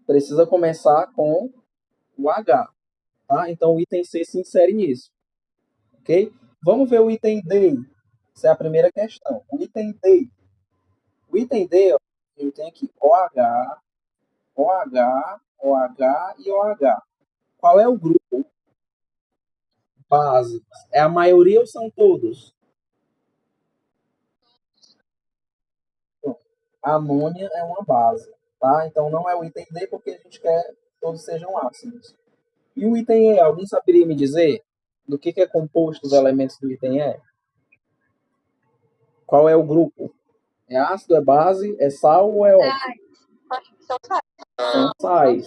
precisa começar com o H, tá? Então o item C se insere nisso, ok? Vamos ver o item D. Essa é a primeira questão. O item D. O item D, ó, eu tenho aqui OH, OH, OH e OH. Qual é o grupo base? É a maioria ou são todos? A amônia é uma base, tá? Então não é o item D porque a gente quer que todos sejam ácidos. E o item E, alguém saberia me dizer do que é composto os elementos do item E? Qual é o grupo? É ácido, é base, é sal ou é óxido? São sais.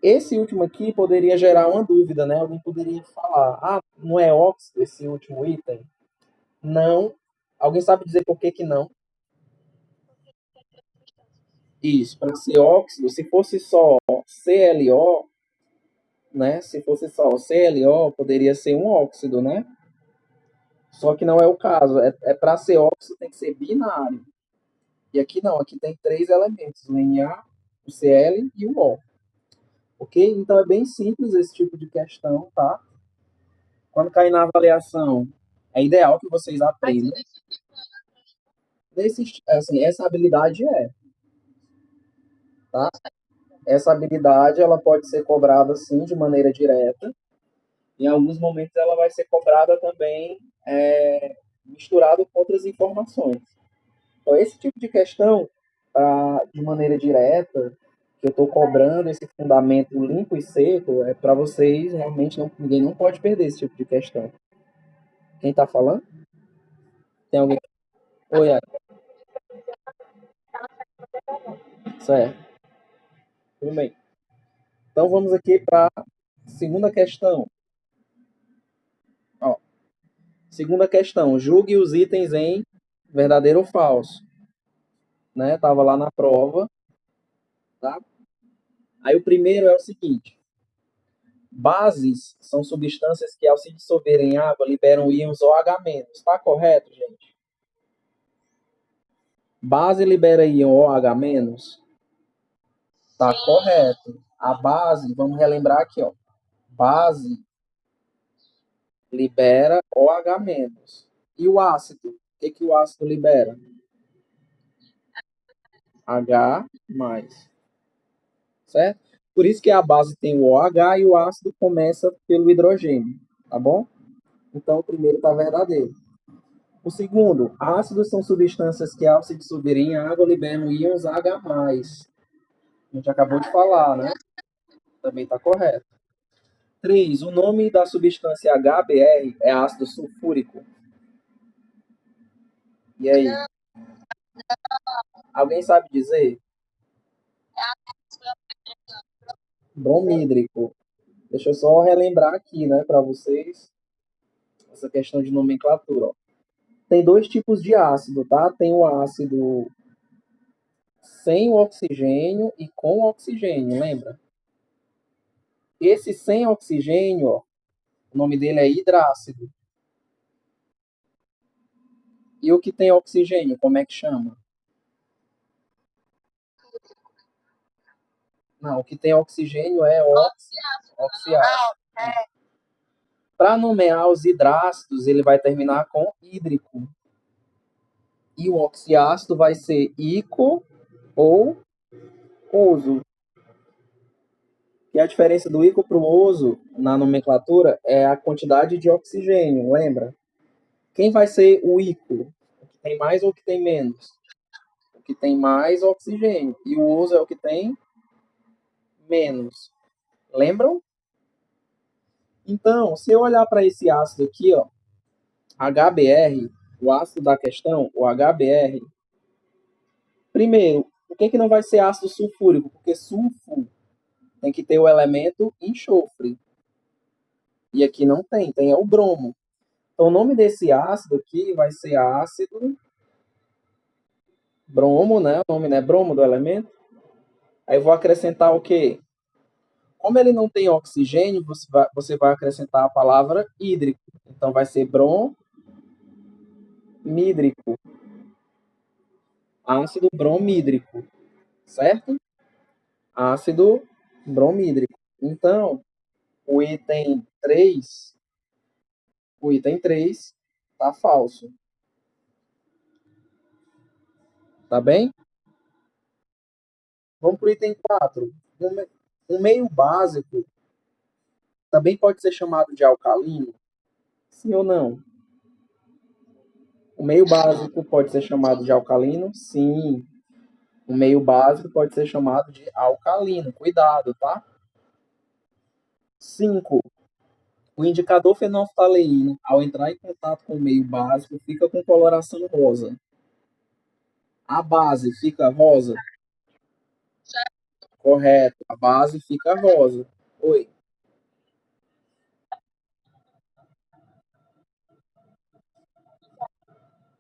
Esse último aqui poderia gerar uma dúvida, né? Alguém poderia falar, não é óxido esse último item? Não. Alguém sabe dizer por que que não? Isso, para ser óxido, se fosse só ClO, né? Se fosse só ClO, poderia ser um óxido, né? Só que não é o caso. É para ser óxido tem que ser binário. E aqui não, aqui tem três elementos, o Na, o Cl e o O. Ok? Então é bem simples esse tipo de questão, tá? Quando cair na avaliação, é ideal que vocês aprendam. Assim, essa habilidade tá? Essa habilidade ela pode ser cobrada sim de maneira direta. Em alguns momentos ela vai ser cobrada também misturado com outras informações. Então esse tipo de questão, de maneira direta, que eu estou cobrando esse fundamento limpo e seco, é para vocês realmente ninguém não pode perder esse tipo de questão. Quem está falando? Tem alguém? Oi, certo. Tudo bem. Então vamos aqui para a segunda questão. Ó, segunda questão. Julgue os itens em verdadeiro ou falso. Né? Tava lá na prova, tá? Aí o primeiro é o seguinte: bases são substâncias que, ao se dissolverem em água, liberam íons OH-. Tá correto, gente? Base libera íon OH-. Tá correto. A base, vamos relembrar aqui, ó. Base libera OH-. E o ácido? O que o ácido libera? H+. Certo? Por isso que a base tem o OH e o ácido começa pelo hidrogênio, tá bom? Então o primeiro está verdadeiro. O segundo, ácidos são substâncias que, ao se dissolverem em água, liberam íons H+. A gente acabou de falar, né? Também está correto. 3. O nome da substância HBr é ácido sulfúrico. E aí? Alguém sabe dizer? Bromídrico. Deixa eu só relembrar aqui, né, para vocês, essa questão de nomenclatura. Ó. Tem dois tipos de ácido, tá? Tem o ácido sem o oxigênio e com oxigênio, lembra? Esse sem oxigênio, ó, o nome dele é hidrácido. E o que tem oxigênio, como é que chama? Não, o que tem oxigênio é oxiácido. Para nomear os hidrácidos, ele vai terminar com hídrico. E o oxiácido vai ser ico ou oso. E a diferença do ico para o oso na nomenclatura é a quantidade de oxigênio, lembra? Quem vai ser o ico? O que tem mais ou o que tem menos? O que tem mais oxigênio. E o oso é o que tem menos. Lembram? Então, se eu olhar para esse ácido aqui, ó, HBr, o ácido da questão, o HBr, primeiro, por que não vai ser ácido sulfúrico? Porque sulfo tem que ter o elemento enxofre. E aqui não tem, tem é o bromo. Então, o nome desse ácido aqui vai ser ácido bromo, né? O nome, né? Bromo do elemento. Aí eu vou acrescentar o quê? Como ele não tem oxigênio, você vai acrescentar a palavra hídrico. Então, vai ser bromídrico. Ácido bromídrico, certo? ácido bromídrico. Então, o item 3, o item 3 tá falso, tá bem? Vamos para o item 4. Um meio básico também pode ser chamado de alcalino? Sim ou não? O meio básico pode ser chamado de alcalino? Sim. O meio básico pode ser chamado de alcalino. Cuidado, tá? 5. O indicador fenolftaleína, ao entrar em contato com o meio básico, fica com coloração rosa. A base fica rosa? Correto. A base fica rosa. Oi.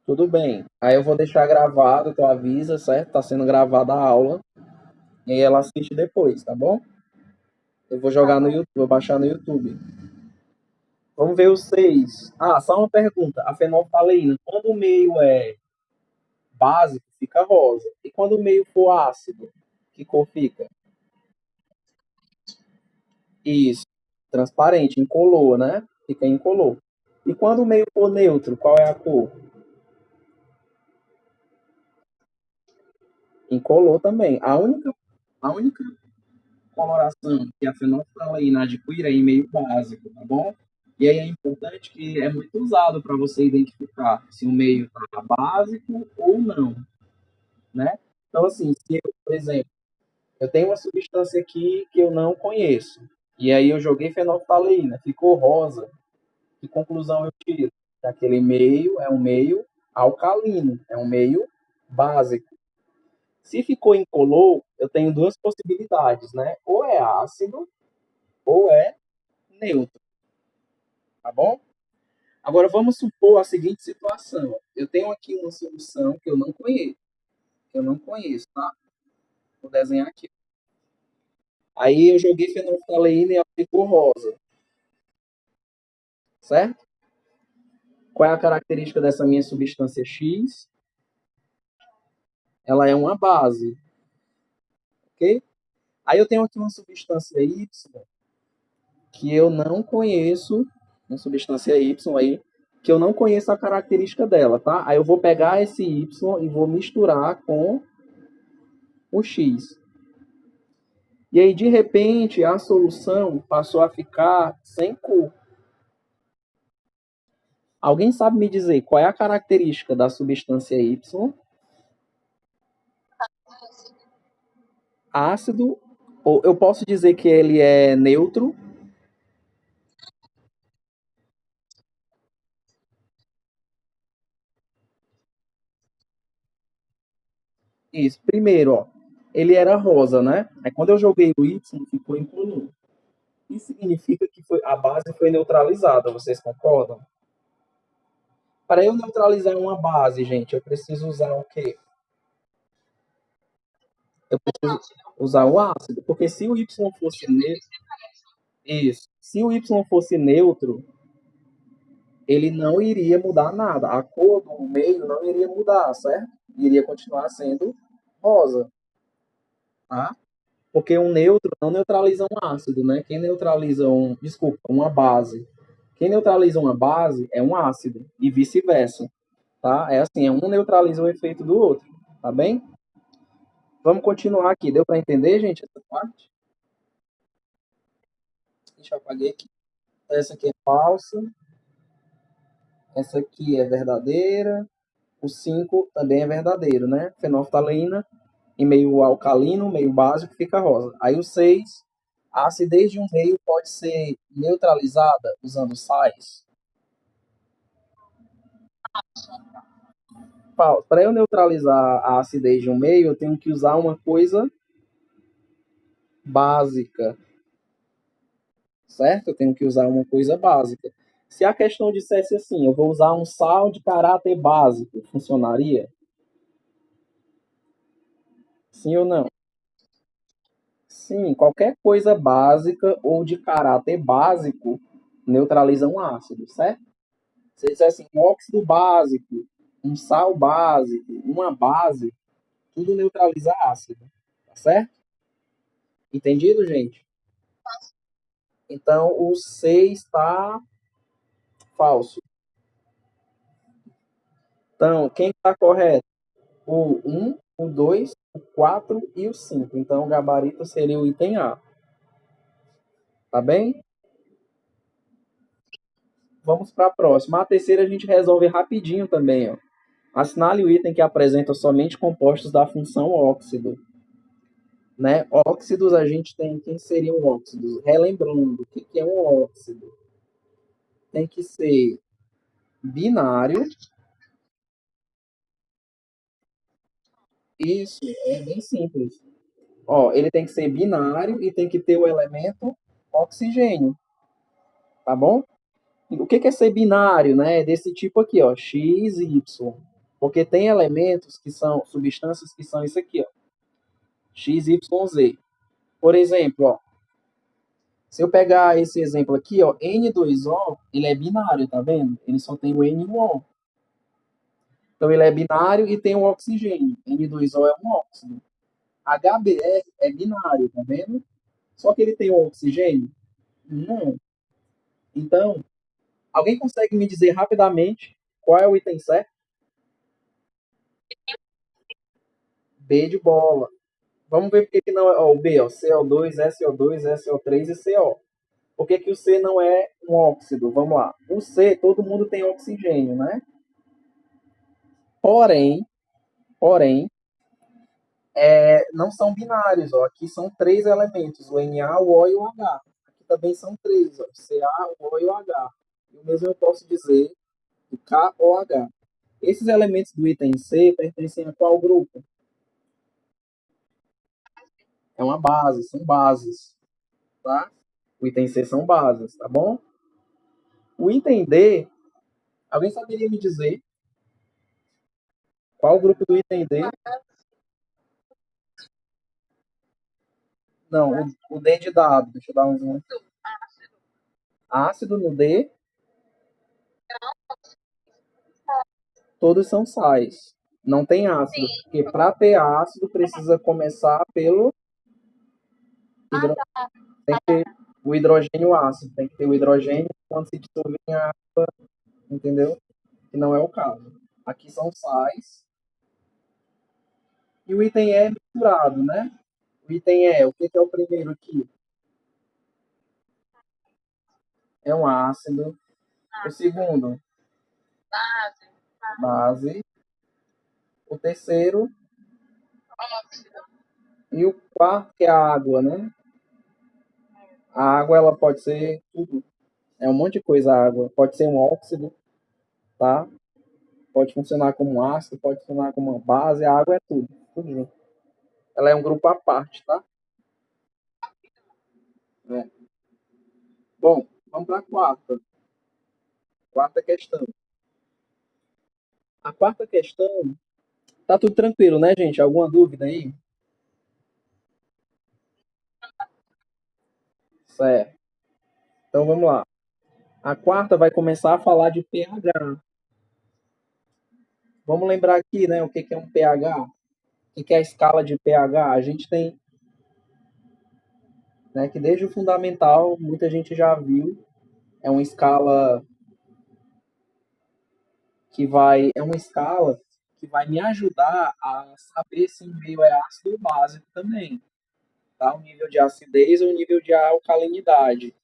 Tudo bem. Aí eu vou deixar gravado, tu avisa, certo? Tá sendo gravada a aula. E aí ela assiste depois, tá bom? Eu vou jogar no YouTube, vou baixar no YouTube. Vamos ver os 6. Ah, só uma pergunta. A fenolftaleína, quando o meio é básico, fica rosa. E quando o meio for ácido, que cor fica? Isso. Transparente, incolor, né? Fica incolor. E quando o meio for neutro, qual é a cor? Incolor também. A única coloração que a fenolftaleína adquire é em meio básico, tá bom? E aí é importante que é muito usado para você identificar se o meio está básico ou não, né? Então, assim, se eu, por exemplo, eu tenho uma substância aqui que eu não conheço, e aí eu joguei fenolftaleína, ficou rosa, que conclusão eu tiro? Que aquele meio é um meio alcalino, é um meio básico. Se ficou incolor, eu tenho duas possibilidades, né? Ou é ácido ou é neutro, tá bom? Agora vamos supor a seguinte situação. Eu tenho aqui uma solução que eu não conheço, tá? Vou desenhar aqui. Aí eu joguei fenolftaleína e ela ficou rosa, certo? Qual é a característica dessa minha substância X? Ela é uma base, ok? Aí eu tenho aqui uma substância Y que eu não conheço, uma substância Y aí, que eu não conheço a característica dela, tá? Aí eu vou pegar esse Y e vou misturar com o X. E aí, de repente, a solução passou a ficar sem cor. Alguém sabe me dizer qual é a característica da substância Y? Ácido, ou eu posso dizer que ele é neutro? Isso. Primeiro, ó, ele era rosa, né? Aí quando eu joguei o Y, ficou incolor. Isso significa que a base foi neutralizada, vocês concordam? Para eu neutralizar uma base, gente, eu preciso usar o quê? Eu preciso usar o ácido, porque se o Y fosse neutro, isso. Se o Y fosse neutro, ele não iria mudar nada. A cor do meio não iria mudar, certo? Iria continuar sendo rosa, tá? Porque um neutro não neutraliza um ácido, né? Quem neutraliza uma base. Quem neutraliza uma base é um ácido e vice-versa, tá? É assim, um neutraliza o efeito do outro, tá bem? Vamos continuar aqui. Deu para entender, gente, essa parte? Deixa eu apagar aqui. Essa aqui é falsa, essa aqui é verdadeira. O 5 também é verdadeiro, né? Fenolftaleína em meio alcalino, meio básico, fica rosa. Aí o 6, a acidez de um meio pode ser neutralizada usando sais. Para eu neutralizar a acidez de um meio, eu tenho que usar uma coisa básica, certo? Eu tenho que usar uma coisa básica. Se a questão dissesse assim, eu vou usar um sal de caráter básico, funcionaria? Sim ou não? Sim, qualquer coisa básica ou de caráter básico neutraliza um ácido, certo? Se disser assim, um óxido básico, um sal básico, uma base, tudo neutraliza ácido, tá certo? Entendido, gente? Então, o C está falso. Então, quem está correto? O 1, o 2, o 4 e o 5. Então, o gabarito seria o item A. Tá bem? Vamos para a próxima. A terceira a gente resolve rapidinho também. Ó. Assinale o item que apresenta somente compostos da função óxido. Né? Óxidos, a gente tem. Quem seriam óxidos? Relembrando, o que é um óxido? Tem que ser binário. Isso, é bem simples. Ó, ele tem que ser binário e tem que ter o elemento oxigênio, tá bom? O que é ser binário, né? É desse tipo aqui, ó, X e Y. Porque tem elementos que são substâncias que são isso aqui, ó, X, Y, Z. Por exemplo, ó, se eu pegar esse exemplo aqui, ó, N2O, ele é binário, tá vendo? Ele só tem o N e o O. Então ele é binário e tem o oxigênio. N2O é um óxido. HBr é binário, tá vendo? Só que ele tem o oxigênio? Não. Então, alguém consegue me dizer rapidamente qual é o item certo? B de bola. Vamos ver por que não é ó, o B, ó, CO2, SO2, SO3 e CO. Por que, que o C não é um óxido? Vamos lá. O C, todo mundo tem oxigênio, né? Porém, porém, não são binários. Ó. Aqui são três elementos, o Na, o O e o H. Aqui também são três, ó, o Ca, o O e o H. E o mesmo eu posso dizer do K ou H. Esses elementos do item C pertencem a qual grupo? É uma base, são bases, tá? O item C são bases, tá bom? O item D, alguém saberia me dizer qual o grupo do item D? Não, o D de dado, deixa eu dar um zoom. Ácido no D, todos são sais. Não tem ácido, porque para ter ácido precisa começar pelo hidro... tem que ter o hidrogênio ácido, tem que ter o hidrogênio quando se dissolver em água, entendeu? Que não é o caso. Aqui são sais. E o item E é misturado, né? O item E, o que é o primeiro aqui? É um ácido. O segundo, base. O terceiro, e o quarto, que é a água, né? A água, ela pode ser tudo. É um monte de coisa a água. Pode ser um óxido, tá? Pode funcionar como um ácido, pode funcionar como uma base. A água é tudo. Tudo junto. Ela é um grupo à parte, tá? É. Bom, vamos para a quarta. Quarta questão. A quarta questão. Tá tudo tranquilo, né, gente? Alguma dúvida aí? Certo. Então vamos lá. A quarta vai começar a falar de pH. Vamos lembrar aqui, né, o que é um pH? O que é a escala de pH? A gente tem, né, que desde o fundamental, muita gente já viu, é uma escala é uma escala que vai me ajudar a saber se um meio é ácido ou básico também, tá? O nível de acidez ou o nível de alcalinidade.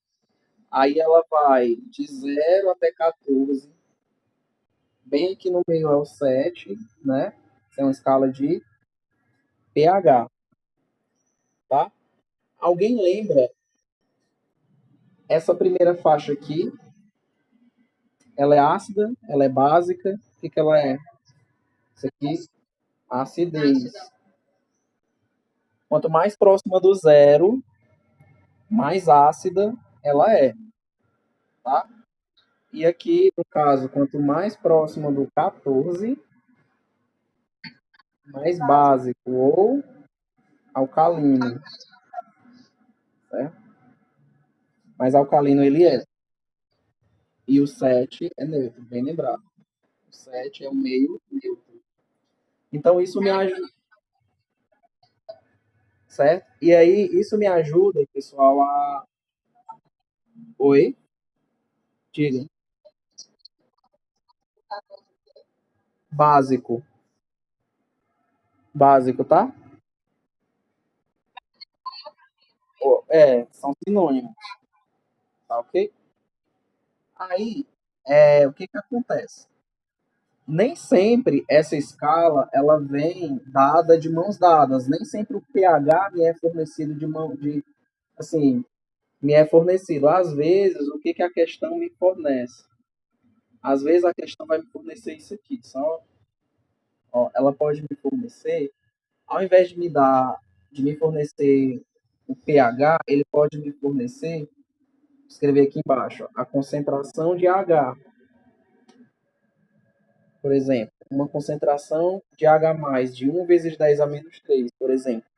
Aí ela vai de 0 até 14, bem aqui no meio é o 7, né? Essa é uma escala de pH, tá? Alguém lembra essa primeira faixa aqui? Ela é ácida, ela é básica, o que ela é? Isso aqui, acidez. Quanto mais próxima do zero, mais ácida ela é, tá? E aqui, no caso, quanto mais próxima do 14, mais básico ou alcalino, certo? Mais alcalino ele é. E o 7 é neutro, bem lembrado. O 7 é o meio neutro. Então, isso me ajuda. certo? E aí, isso me ajuda, pessoal, a. Oi? Diga. Básico. Básico, tá? São sinônimos, tá ok? Aí, o que que acontece? Nem sempre essa escala ela vem dada de mãos dadas. Nem sempre o pH me é fornecido de mão de assim, me é fornecido. Às vezes, o que que a questão me fornece? Às vezes a questão vai me fornecer isso aqui. Só, ó, ela pode me fornecer, ao invés de me fornecer o pH, ele pode me fornecer, vou escrever aqui embaixo, ó, a concentração de H, por exemplo. Uma concentração de H+, de 1 vezes 10 a menos 3, por exemplo.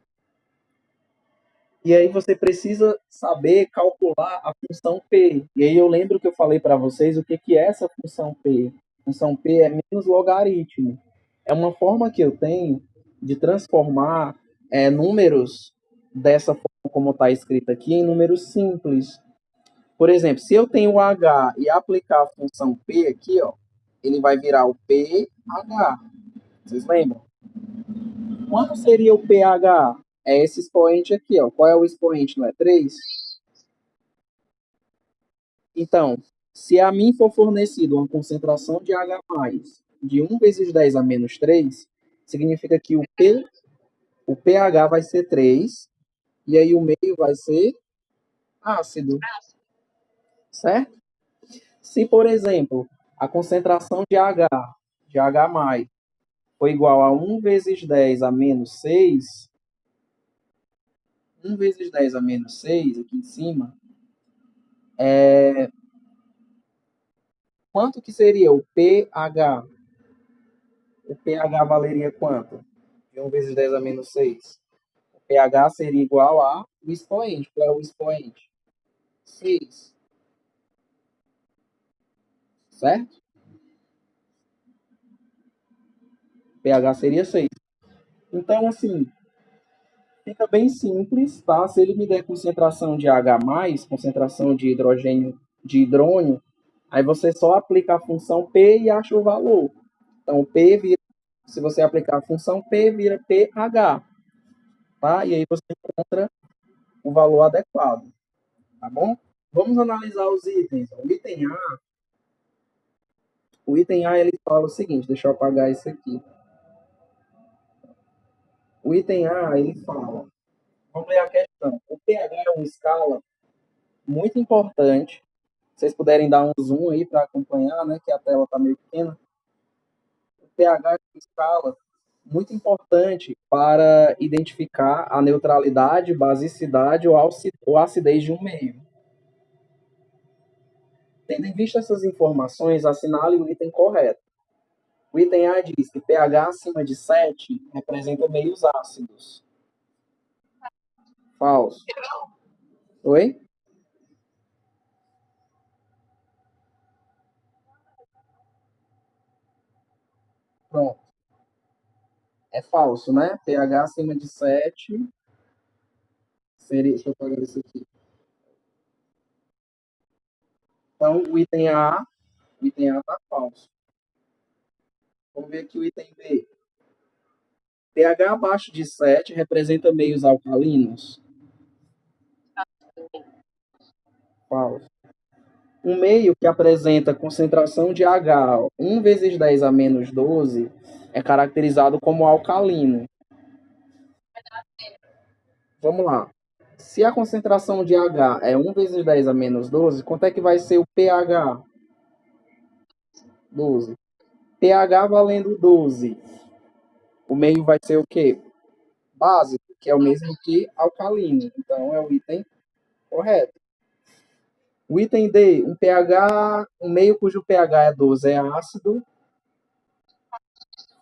E aí você precisa saber calcular a função P. E aí eu lembro que eu falei para vocês o que, que é essa função P. A função P é menos logaritmo. É uma forma que eu tenho de transformar números dessa forma como está escrito aqui em números simples. Por exemplo, se eu tenho o H e aplicar a função P aqui, ó, ele vai virar o pH. Vocês lembram? Quanto seria o pH? É esse expoente aqui, ó. Qual é o expoente? Não é 3? Então, se a mim for fornecido uma concentração de H+, de 1 vezes 10 a menos 3, significa que o pH vai ser 3, e aí o meio vai ser ácido, certo? Se, por exemplo, a concentração de H+, for igual a 1 vezes 10 a menos 6, 1 vezes 10 a menos 6, aqui em cima, quanto que seria o pH? O pH valeria quanto? De 1 vezes 10 a menos 6. O pH seria igual a o expoente. Qual é o expoente? 6, certo? O pH seria 6. Então, assim, fica bem simples, tá? Se ele me der concentração de H+, concentração de hidrogênio, de hidrônio, aí você só aplica a função P e acha o valor. Então, P vira, se você aplicar a função P, vira pH, tá? E aí você encontra o valor adequado, tá bom? Vamos analisar os itens. O item A ele fala o seguinte, deixa eu apagar isso aqui. O item A ele fala, vamos ler a questão. O pH é uma escala muito importante. Se vocês puderem dar um zoom aí para acompanhar, né, que a tela está meio pequena. O pH é uma escala muito importante para identificar a neutralidade, basicidade ou acidez de um meio. Tendo em vista essas informações, assinale o item correto. O item A diz que pH acima de 7 representa meios ácidos. Falso. Oi? Pronto. É falso, né? pH acima de 7 seria. Deixa eu pegar isso aqui. Então, o item A está falso. Vamos ver aqui o item B. pH abaixo de 7 representa meios alcalinos. Falso. Um meio que apresenta concentração de H 1 vezes 10 a menos 12 é caracterizado como alcalino. Vamos lá. Se a concentração de H é 1 vezes 10 a menos 12, quanto é que vai ser o pH? 12. pH valendo 12. O meio vai ser o quê? Básico, que é o mesmo que alcalino. Então é o item correto. O item D, um meio cujo pH é 12 é ácido,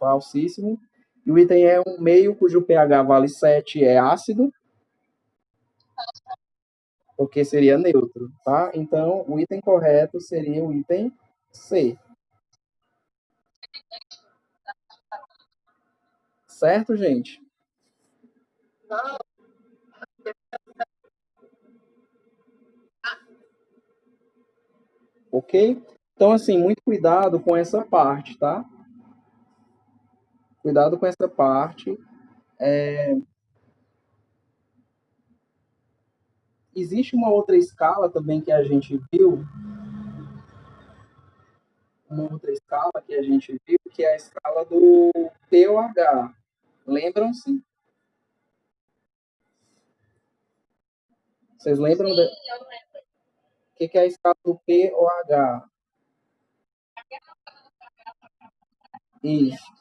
falsíssimo. E o item é um meio cujo pH vale 7 é ácido, porque seria neutro, tá? Então o item correto seria o item C. Certo, gente? ok? Então, assim, muito cuidado com essa parte, tá? Cuidado com essa parte. Existe uma outra escala também que a gente viu, uma outra escala que a gente viu, que é a escala do POH. Lembram-se? Vocês lembram o que é a escala do POH? Isso,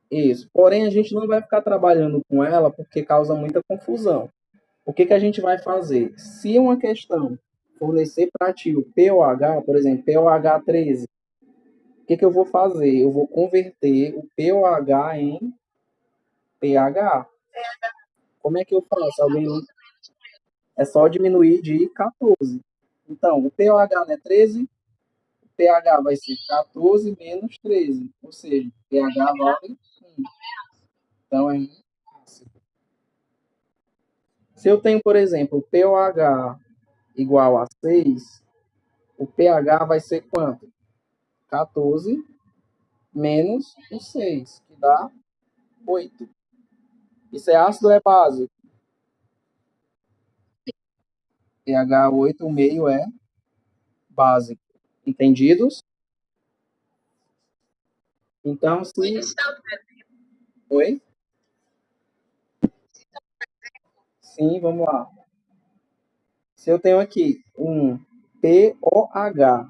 isso. Porém, a gente não vai ficar trabalhando com ela porque causa muita confusão. O que a gente vai fazer? Se uma questão fornecer para ti o POH, por exemplo, POH 13, o que eu vou fazer? Eu vou converter o POH em pH. Como é que eu faço? Alguém é só diminuir de 14. Então, o pOH não é 13, o pH vai ser 14 menos 13. Ou seja, pH vale 1. Então, é 1 ácido. Se eu tenho, por exemplo, pOH igual a 6, o pH vai ser quanto? 14 menos o 6, que dá 8. Isso é ácido ou é base? pH 8, o meio é básico. Entendidos? Então, se... Oi? Sim, vamos lá. Se eu tenho aqui um POH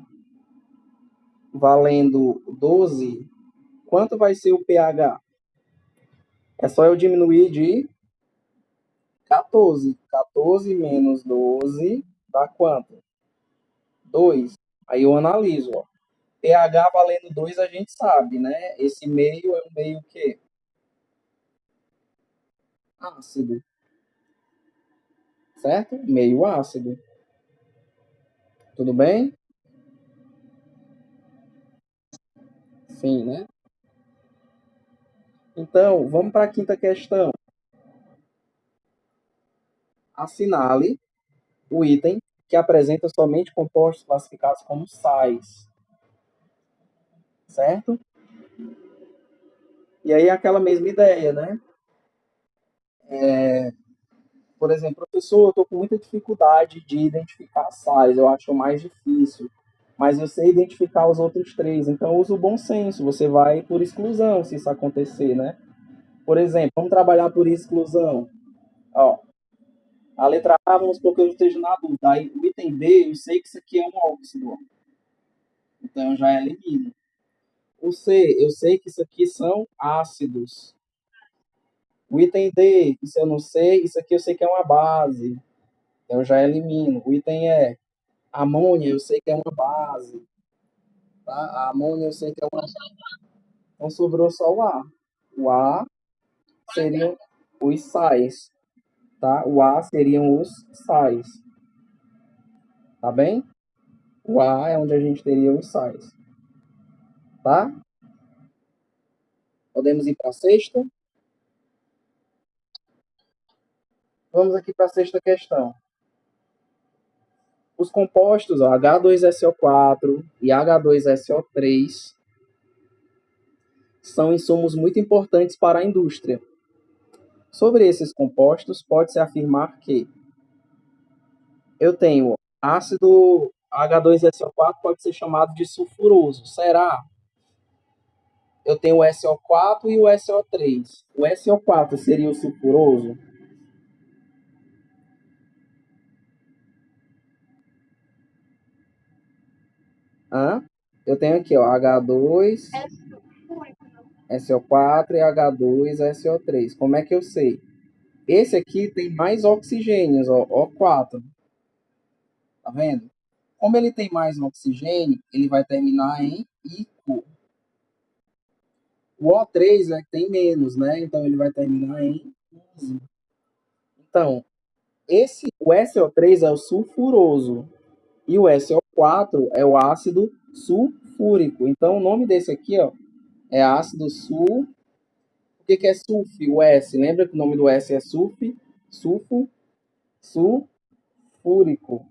valendo 12, quanto vai ser o pH? É só eu diminuir de 14. 14 menos 12 dá quanto? 2. Aí eu analiso, ó. pH valendo 2 a gente sabe, né? Esse meio é um meio o quê? Ácido, certo? Meio ácido. Tudo bem? Sim, né? Então, vamos para a quinta questão. Assinale o item que apresenta somente compostos classificados como sais, certo? E aí aquela mesma ideia, né? Por exemplo, professor, eu estou com muita dificuldade de identificar sais, eu acho mais difícil, mas eu sei identificar os outros três, então usa o bom senso, você vai por exclusão se isso acontecer, né? Por exemplo, vamos trabalhar por exclusão. Ó, a letra A, vamos supor que eu esteja na dúvida. Aí, o item B, eu sei que isso aqui é um óxido, então eu já elimino. O C, eu sei que isso aqui são ácidos. O item D, isso eu não sei, isso aqui eu sei que é uma base, então eu já elimino. O item E, amônia, eu sei que é uma base, tá? A amônia eu sei que é uma. Então sobrou só o A. O A seriam os sais, tá? O A seriam os sais, tá bem? O A é onde a gente teria os sais, tá? Podemos ir para a sexta? Vamos aqui para a sexta questão. Os compostos ó, H2SO4 e H2SO3 são insumos muito importantes para a indústria. Sobre esses compostos, pode-se afirmar que eu tenho ácido H2SO4 pode ser chamado de sulfuroso. Será? Eu tenho o SO4 e o SO3. O SO4 seria o sulfuroso? Hã? Eu tenho aqui, ó, H2, SO4 e H2, SO3. Como é que eu sei? Esse aqui tem mais oxigênios, ó, O4. Tá vendo? Como ele tem mais oxigênio, ele vai terminar em ico. O O3 é que tem menos, né? Então ele vai terminar em use. Então, o SO3 é o sulfuroso e o SO4 é o ácido sulfúrico. Então o nome desse aqui, ó, é ácido sul. O que é sulf? O S. Lembra que o nome do S é sulf? Sulfo, sul. sulfúrico.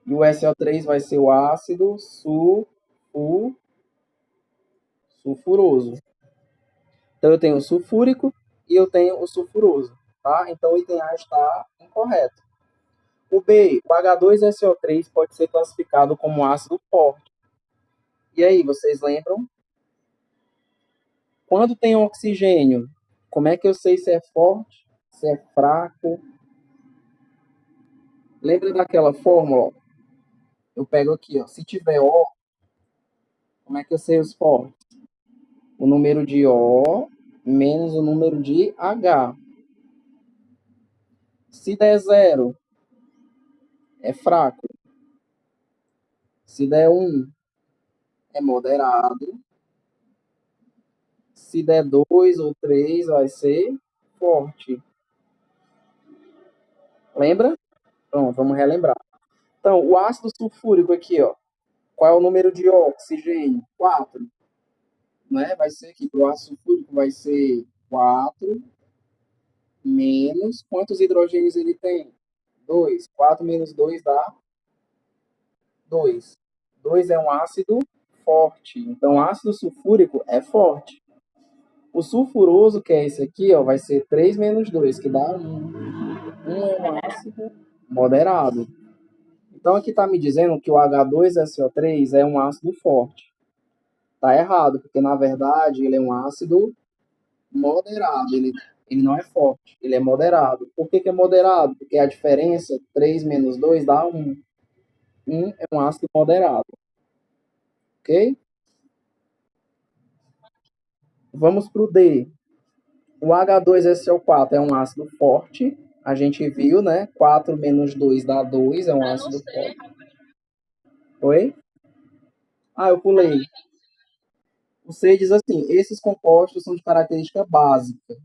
E o SO3 vai ser o ácido sulfuroso. Então, eu tenho o sulfúrico e eu tenho o sulfuroso, tá? Então, o item A está incorreto. O B, o H2SO3 pode ser classificado como ácido forte. E aí, vocês lembram? Quando tem oxigênio, como é que eu sei se é forte, se é fraco? Lembra daquela fórmula? Eu pego aqui, ó. Se tiver O, como é que eu sei os fortes? O número de O menos o número de H. Se der zero, é fraco. Se der 1, é moderado. Se der 2 ou 3, vai ser forte. Lembra? Pronto, vamos relembrar. Então, o ácido sulfúrico aqui, ó. Qual é o número de oxigênio? 4. Né? Vai ser aqui, o ácido sulfúrico vai ser 4 menos. Quantos hidrogênios ele tem? 2. 4 menos 2 dá 2. 2 é um ácido forte. Então, o ácido sulfúrico é forte. O sulfuroso, que é esse aqui, ó, vai ser 3 menos 2, que dá 1. 1 é um ácido moderado. Então, aqui está me dizendo que o H2SO3 é um ácido forte. Está errado, porque, na verdade, ele é um ácido moderado. Ele não é forte, ele é moderado. Por que é moderado? Porque a diferença, 3 menos 2 dá 1. 1 é um ácido moderado. Ok? Vamos para o D. O H2SO4 é um ácido forte. A gente viu, né? 4 menos 2 dá 2, é um ácido forte. Oi? Ah, eu pulei. O C diz assim, esses compostos são de característica básica.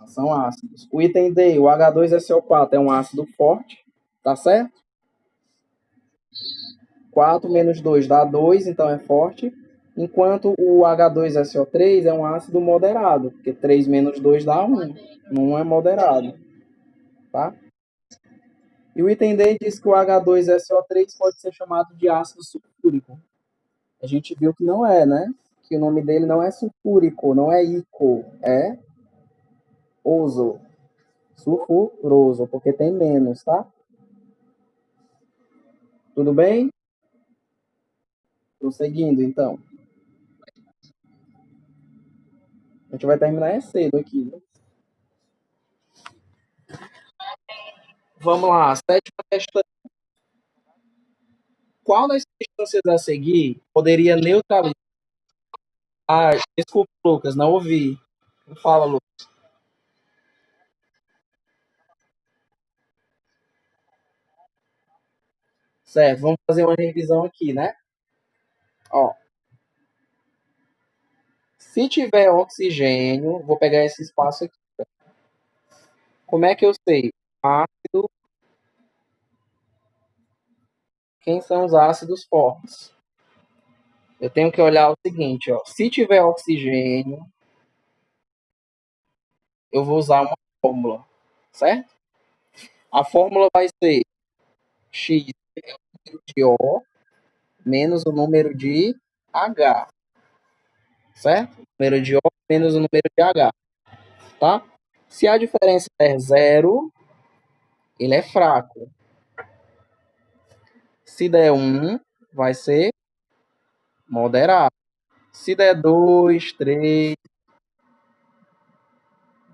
São ácidos. O item D, o H2SO4 é um ácido forte, tá certo? 4 menos 2 dá 2, então é forte. Enquanto o H2SO3 é um ácido moderado, porque 3 menos 2 dá 1. Não é moderado, tá? E o item D diz que o H2SO3 pode ser chamado de ácido sulfúrico. A gente viu que não é, né? Que o nome dele não é sulfúrico, não é ico, é oso, sulfuroso, porque tem menos, tá? Tudo bem? Prosseguindo, então. A gente vai terminar cedo aqui. Né? Vamos lá, sétima questão. Qual das substâncias a seguir poderia neutralizar... Ah, desculpa, Lucas, não ouvi. Fala, Lucas. Certo, vamos fazer uma revisão aqui, né? Ó, se tiver oxigênio, vou pegar esse espaço aqui. Como é que eu sei? Ácido. Quem são os ácidos fortes? Eu tenho que olhar o seguinte, ó. Se tiver oxigênio, eu vou usar uma fórmula, certo? A fórmula vai ser X de O menos o número de H, certo? O número de O menos o número de H, tá? Se a diferença é zero, ele é fraco. Se der 1, vai ser moderado. Se der 2, 3,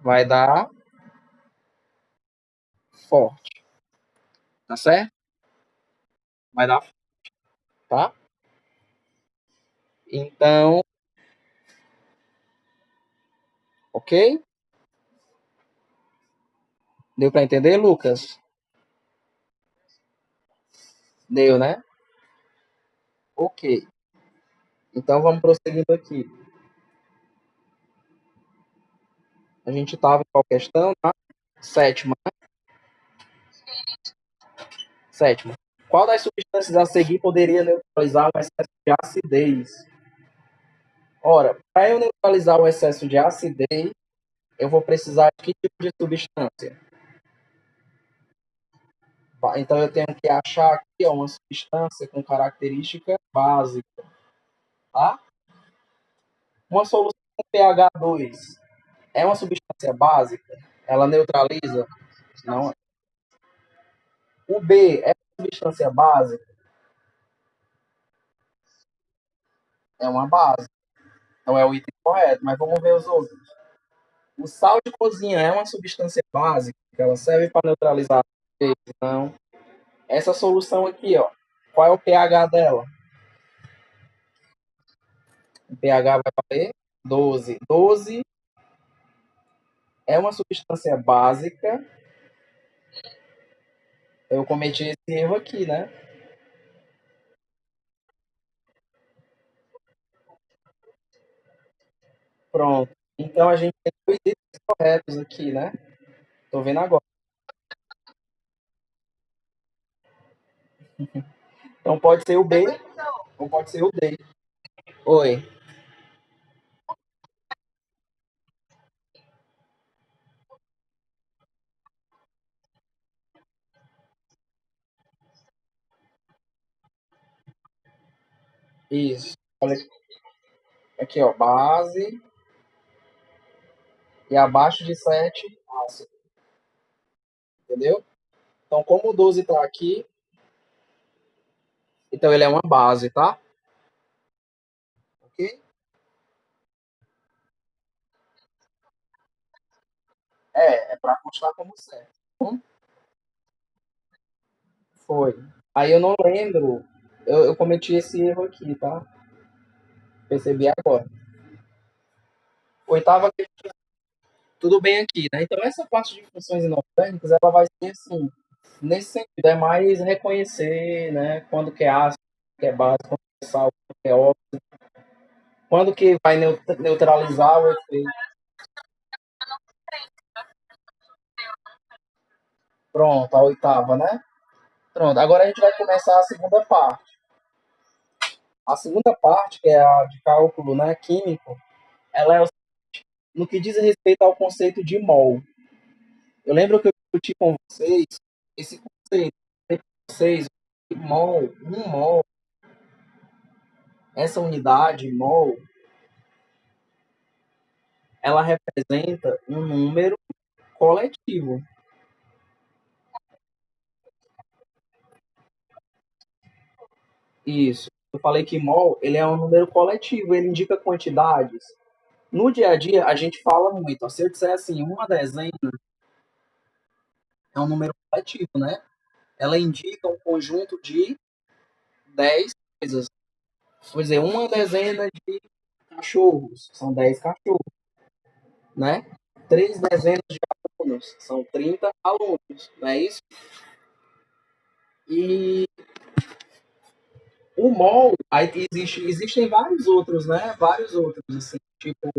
vai dar forte, tá certo? Vai dar, tá? Então, ok? Deu para entender, Lucas? Deu, né? Ok. Então, vamos prosseguindo aqui. A gente estava em qual questão? Tá? Sétima. Sétima. Qual das substâncias a seguir poderia neutralizar o excesso de acidez? Ora, para eu neutralizar o excesso de acidez, eu vou precisar de que tipo de substância? Então eu tenho que achar aqui ó, uma substância com característica básica, tá? Uma solução com pH 2 é uma substância básica? Ela neutraliza? Não. O B é uma substância básica? É uma base. Então é o item correto, mas vamos ver os outros. O sal de cozinha é uma substância básica? Ela serve para neutralizar? Não. Essa solução aqui, ó. Qual é o pH dela? O pH vai valer 12. 12 é uma substância básica. Eu cometi esse erro aqui, né? Pronto. Então a gente tem dois itens corretos aqui, né? Tô vendo agora. Então pode ser o B ou pode ser o D. Oi. Isso. Olha aqui, ó. Base e abaixo de 7 ácido. Entendeu? Então, como o 12 tá aqui, então ele é uma base, tá? Ok? É para constar como certo. Foi. Aí eu não lembro. Eu cometi esse erro aqui, tá? Percebi agora. Oitava, tudo bem aqui, né? Então essa parte de funções inorgânicas, ela vai ser assim, nesse sentido, é mais reconhecer, né? Quando que é ácido, quando que é base, quando que é sal, quando que é óleo, quando que vai neutralizar o efeito. Pronto, a oitava, né? Pronto, agora a gente vai começar a segunda parte. A segunda parte, que é a de cálculo, né, químico, ela é no que diz respeito ao conceito de mol. Eu lembro que eu discuti com vocês esse conceito. Vocês, mol, um mol, essa unidade mol, ela representa um número coletivo. Isso. Eu falei que mol, ele é um número coletivo, ele indica quantidades. No dia a dia, a gente fala muito. Ó, se eu disser assim, uma dezena é um número coletivo, né? Ela indica um conjunto de 10 coisas. Por dizer, uma dezena de cachorros, são 10 cachorros, né? Três dezenas de alunos, são 30 alunos, não é isso? E o MOL, aí existem vários outros, né? Vários outros, assim, tipo,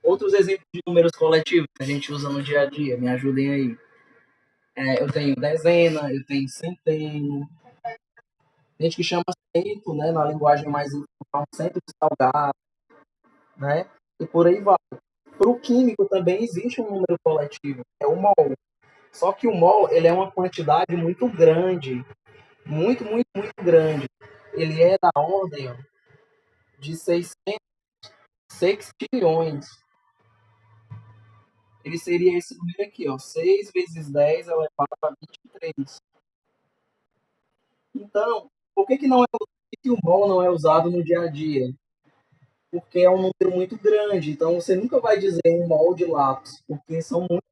outros exemplos de números coletivos que a gente usa no dia a dia, me ajudem aí. Eu tenho dezena, eu tenho centeno, tem gente que chama cento, né? Na linguagem mais informal, cento de salgado, né? E por aí vai. Para o químico também existe um número coletivo, é o mol. Só que o mol ele é uma quantidade muito grande, muito, muito, muito grande. Ele é da ordem ó, de 600 sextilhões. Ele seria esse número aqui, ó, 6 vezes 10 elevado a 23. Então, por que, que, não é, por que o mol não é usado no dia a dia? Porque é um número muito grande. Então, você nunca vai dizer um mol de lápis, porque são muito.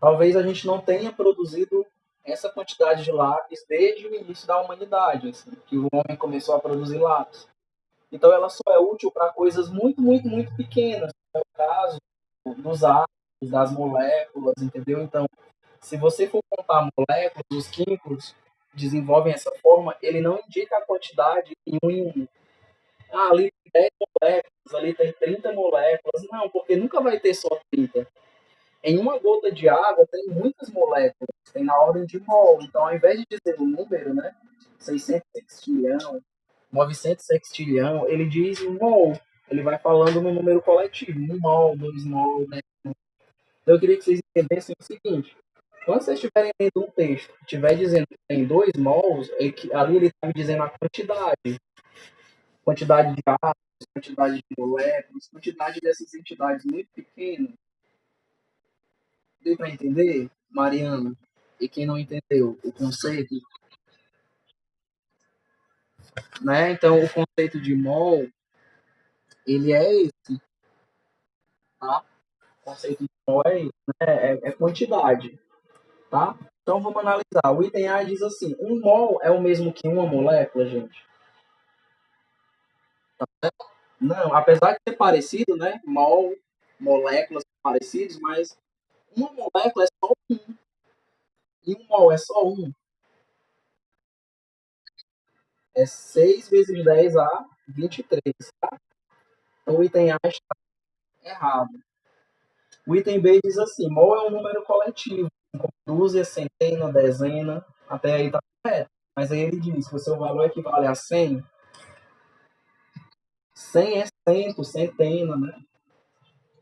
Talvez a gente não tenha produzido essa quantidade de lápis desde o início da humanidade, assim, que o homem começou a produzir lápis. Então ela só é útil para coisas muito, muito, muito pequenas. É o caso dos átomos, das moléculas, entendeu? Então, se você for contar moléculas, os químicos desenvolvem essa forma, ele não indica a quantidade em um em um. Ah, ali tem 10 moléculas, ali tem 30 moléculas. Não, porque nunca vai ter só 30. Em uma gota de água tem muitas moléculas, tem na ordem de mol. Então, ao invés de dizer o número, né, 600 sextilhão, 900 sextilhão, ele diz mol. Ele vai falando no número coletivo, um mol, dois mol, né? Então, eu queria que vocês entendessem o seguinte: Quando vocês estiverem lendo um texto que estiver dizendo que tem 2 mols, ali ele está me dizendo a quantidade de átomos, quantidade de moléculas, quantidade dessas entidades muito pequenas. Deu para entender, Mariana? E quem não entendeu o conceito, né? Então, o conceito de mol, ele é esse, tá? O conceito de mol é esse, né? É quantidade, tá? Então, vamos analisar. O item A diz assim, um mol é o mesmo que uma molécula, gente? Não, apesar de ser parecido, né? Mol, moléculas parecidas, mas uma molécula é só um, e um mol é só um. É 6 vezes 10 a 23, tá? Então, o item A está errado. O item B diz assim, mol é um número coletivo, dúzia, centena, dezena, até aí está correto. Mas aí ele diz que o seu valor equivale a 100. 100 é cento, centena, né?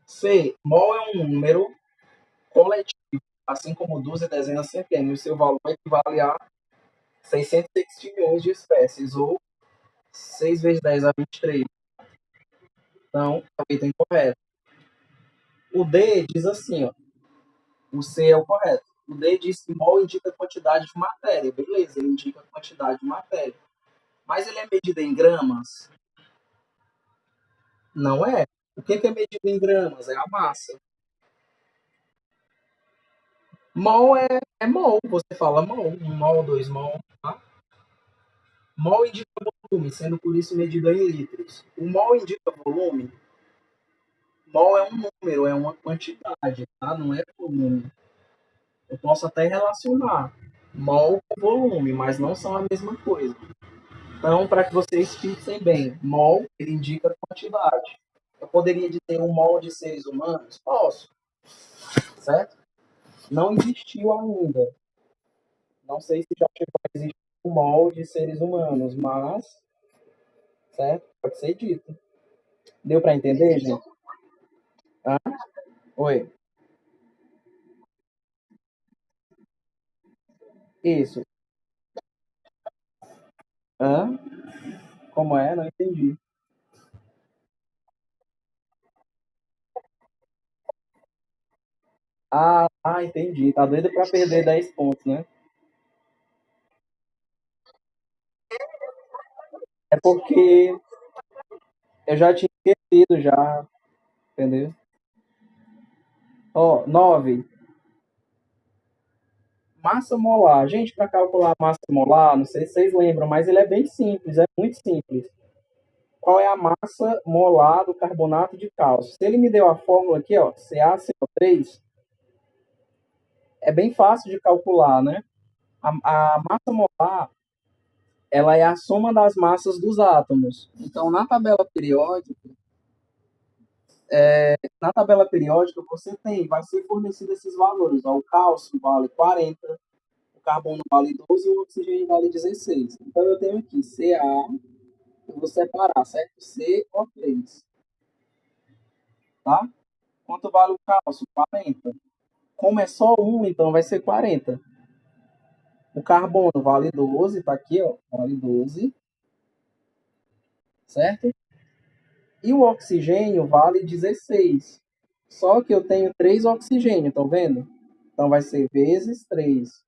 C, mol é um número coletivo, assim como dúzia, dezena, centena, e o seu valor equivale a 660 milhões de espécies, ou 6 vezes 10 a 23. Então, é o item correto. O D diz assim, ó, o C é o correto. O D diz que mol indica quantidade de matéria. Beleza, ele indica quantidade de matéria. Mas ele é medido em gramas? Não é. O que é medido em gramas? É a massa. Mol é mol. Você fala mol. Um mol, dois mol. Tá? Mol indica volume, sendo por isso medido em litros. O mol indica volume? Mol é um número, é uma quantidade, tá? Não é volume. Eu posso até relacionar mol com volume, mas não são a mesma coisa. Então, para que vocês fixem bem, mol ele indica quantidade. Eu poderia dizer um mol de seres humanos? Posso, certo? Não existiu ainda. Não sei se já chegou a existir um mol de seres humanos, mas, certo? Pode ser dito. Deu para entender, gente? Ah, oi. Isso. Hã? Como é? Não entendi. Entendi. Tá doido para perder 10 pontos, né? É porque eu já tinha esquecido já, entendeu? Ó, 9. Massa molar. Gente, para calcular a massa molar, não sei se vocês lembram, mas ele é bem simples, é muito simples. Qual é a massa molar do carbonato de cálcio? Se ele me deu a fórmula aqui, ó, CaCO3, é bem fácil de calcular, né? A massa molar, ela é a soma das massas dos átomos. Então, na tabela periódica você tem, vai ser fornecido esses valores. Ó, o cálcio vale 40, o carbono vale 12 e o oxigênio vale 16. Então, eu tenho aqui Ca, eu vou separar, certo? CO3, tá? Quanto vale o cálcio? 40. Como é só um, então vai ser 40. O carbono vale 12, tá aqui, ó, vale 12, certo? E o oxigênio vale 16. Só que eu tenho 3 oxigênios, estão vendo? Então vai ser vezes 3.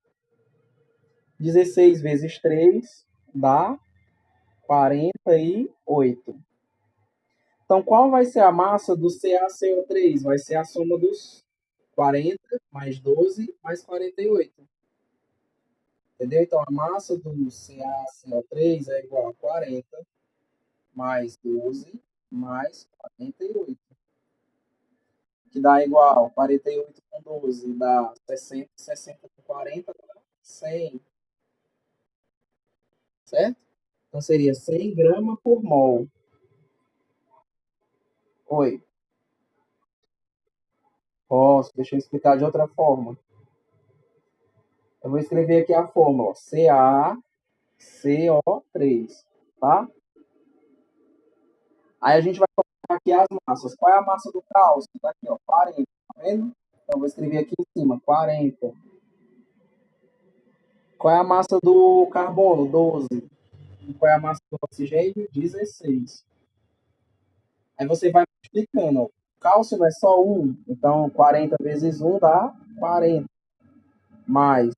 16 vezes 3 dá 48. Então, qual vai ser a massa do CaCO3? Vai ser a soma dos 40 mais 12 mais 48. Entendeu? Então, a massa do CaCO3 é igual a 40 mais 12 mais 48. Que dá igual 48 com 12 dá 60, 60 com 40 dá 100, certo? Então, seria 100 gramas por mol. Oi, posso, deixa eu explicar de outra forma. Eu vou escrever aqui a fórmula, CaCO3, tá? Aí a gente vai colocar aqui as massas. Qual é a massa do cálcio? Tá aqui, ó, 40, tá vendo? Então, eu vou escrever aqui em cima, 40. Qual é a massa do carbono? 12. E qual é a massa do oxigênio? 16. Aí você vai multiplicando. Ó. Cálcio não é só 1, então 40 vezes 1 dá 40. Mais.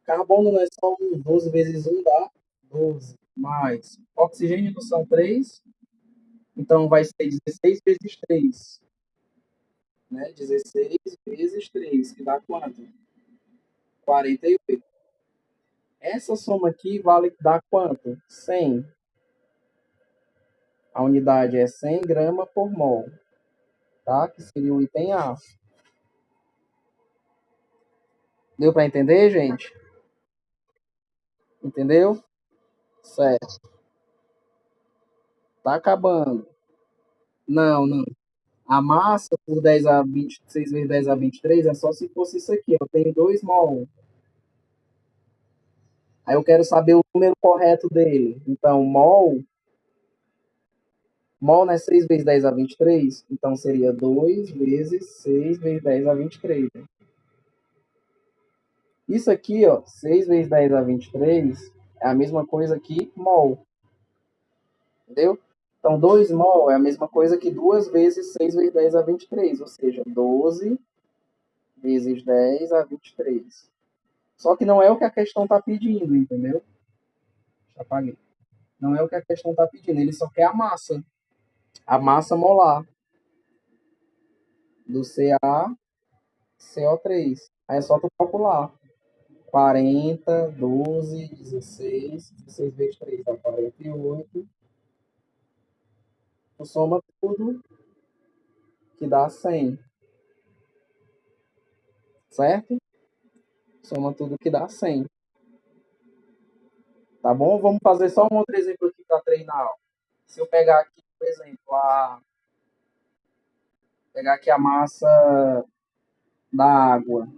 Carbono não é só 1, 12 vezes 1 dá 12. Mais. Oxigênio não são 3, então vai ser 16 vezes 3. Né? 16 vezes 3, que dá quanto? 48. Essa soma aqui vale dar quanto? 100. A unidade é 100 gramas por mol, tá? Que seria o item A. Deu para entender, gente? Entendeu? Certo. Tá acabando. Não, não. A massa por 10 a 26 vezes 10 a 23 é só se fosse isso aqui. Eu tenho 2 mol. Aí eu quero saber o número correto dele. Então, mol não é 6 vezes 10 a 23? Então seria 2 vezes 6 vezes 10 a 23. Isso aqui, ó, 6 vezes 10 a 23 é a mesma coisa que mol. Entendeu? Então, 2 mol é a mesma coisa que 2 vezes 6 vezes 10 a 23, ou seja, 12 vezes 10 a 23. Só que não é o que a questão está pedindo, entendeu? Já apaguei. Não é o que a questão está pedindo, ele só quer a massa molar do CaCO3. Aí é só tu calcular. 40, 12, 16, 16 vezes 3 dá 48. Tu soma tudo que dá 100, certo? Soma tudo que dá 100. Tá bom? Vamos fazer só um outro exemplo aqui para treinar. Se eu pegar aqui, por exemplo, pegar aqui a massa da água,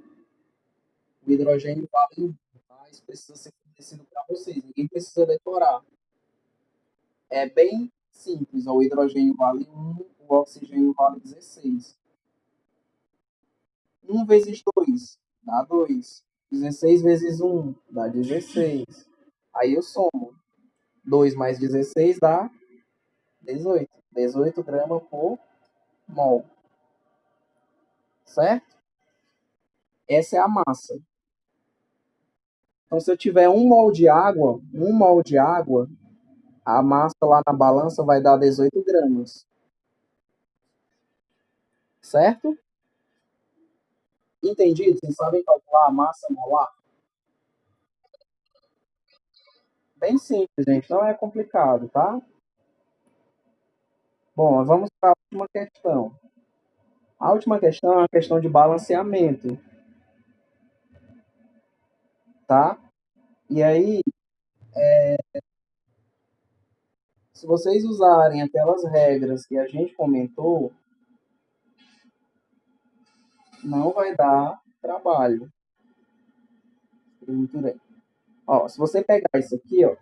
o hidrogênio vale 1. Tá? Isso precisa ser conhecido para vocês. Ninguém precisa decorar. É bem simples. Ó, o hidrogênio vale 1, o oxigênio vale 16. 1 vezes 2 dá 2. 16 vezes 1 dá 16. Aí eu somo. 2 mais 16 dá 18. 18 gramas por mol. Certo? Essa é a massa. Então, se eu tiver 1 mol de água, a massa lá na balança vai dar 18 gramas. Certo? Entendido? Vocês sabem calcular a massa molar? Bem simples, gente. Não é complicado, tá? Bom, vamos para a última questão. A última questão é uma questão de balanceamento, tá? E aí, se vocês usarem aquelas regras que a gente comentou, não vai dar trabalho. Muito bem. Ó, se você pegar isso aqui, ó,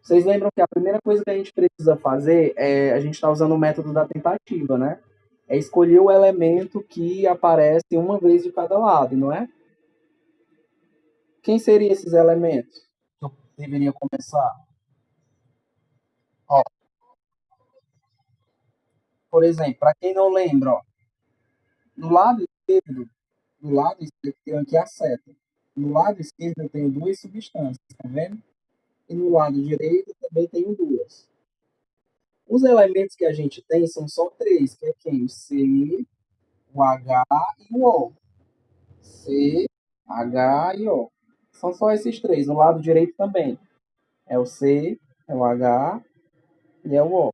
vocês lembram que a primeira coisa que a gente precisa fazer é a gente está usando o método da tentativa, né? É escolher o elemento que aparece uma vez de cada lado, não é? Quem seriam esses elementos que eu deveria começar? Ó, por exemplo, para quem não lembra, ó, no lado esquerdo, no lado esquerdo tem aqui a seta. No lado esquerdo eu tenho duas substâncias, tá vendo? E no lado direito também tenho duas. Os elementos que a gente tem são só três, que é quem? O C, o H e o O. C, H e O. São só esses três. No lado direito também. É o C, é o H e é o O.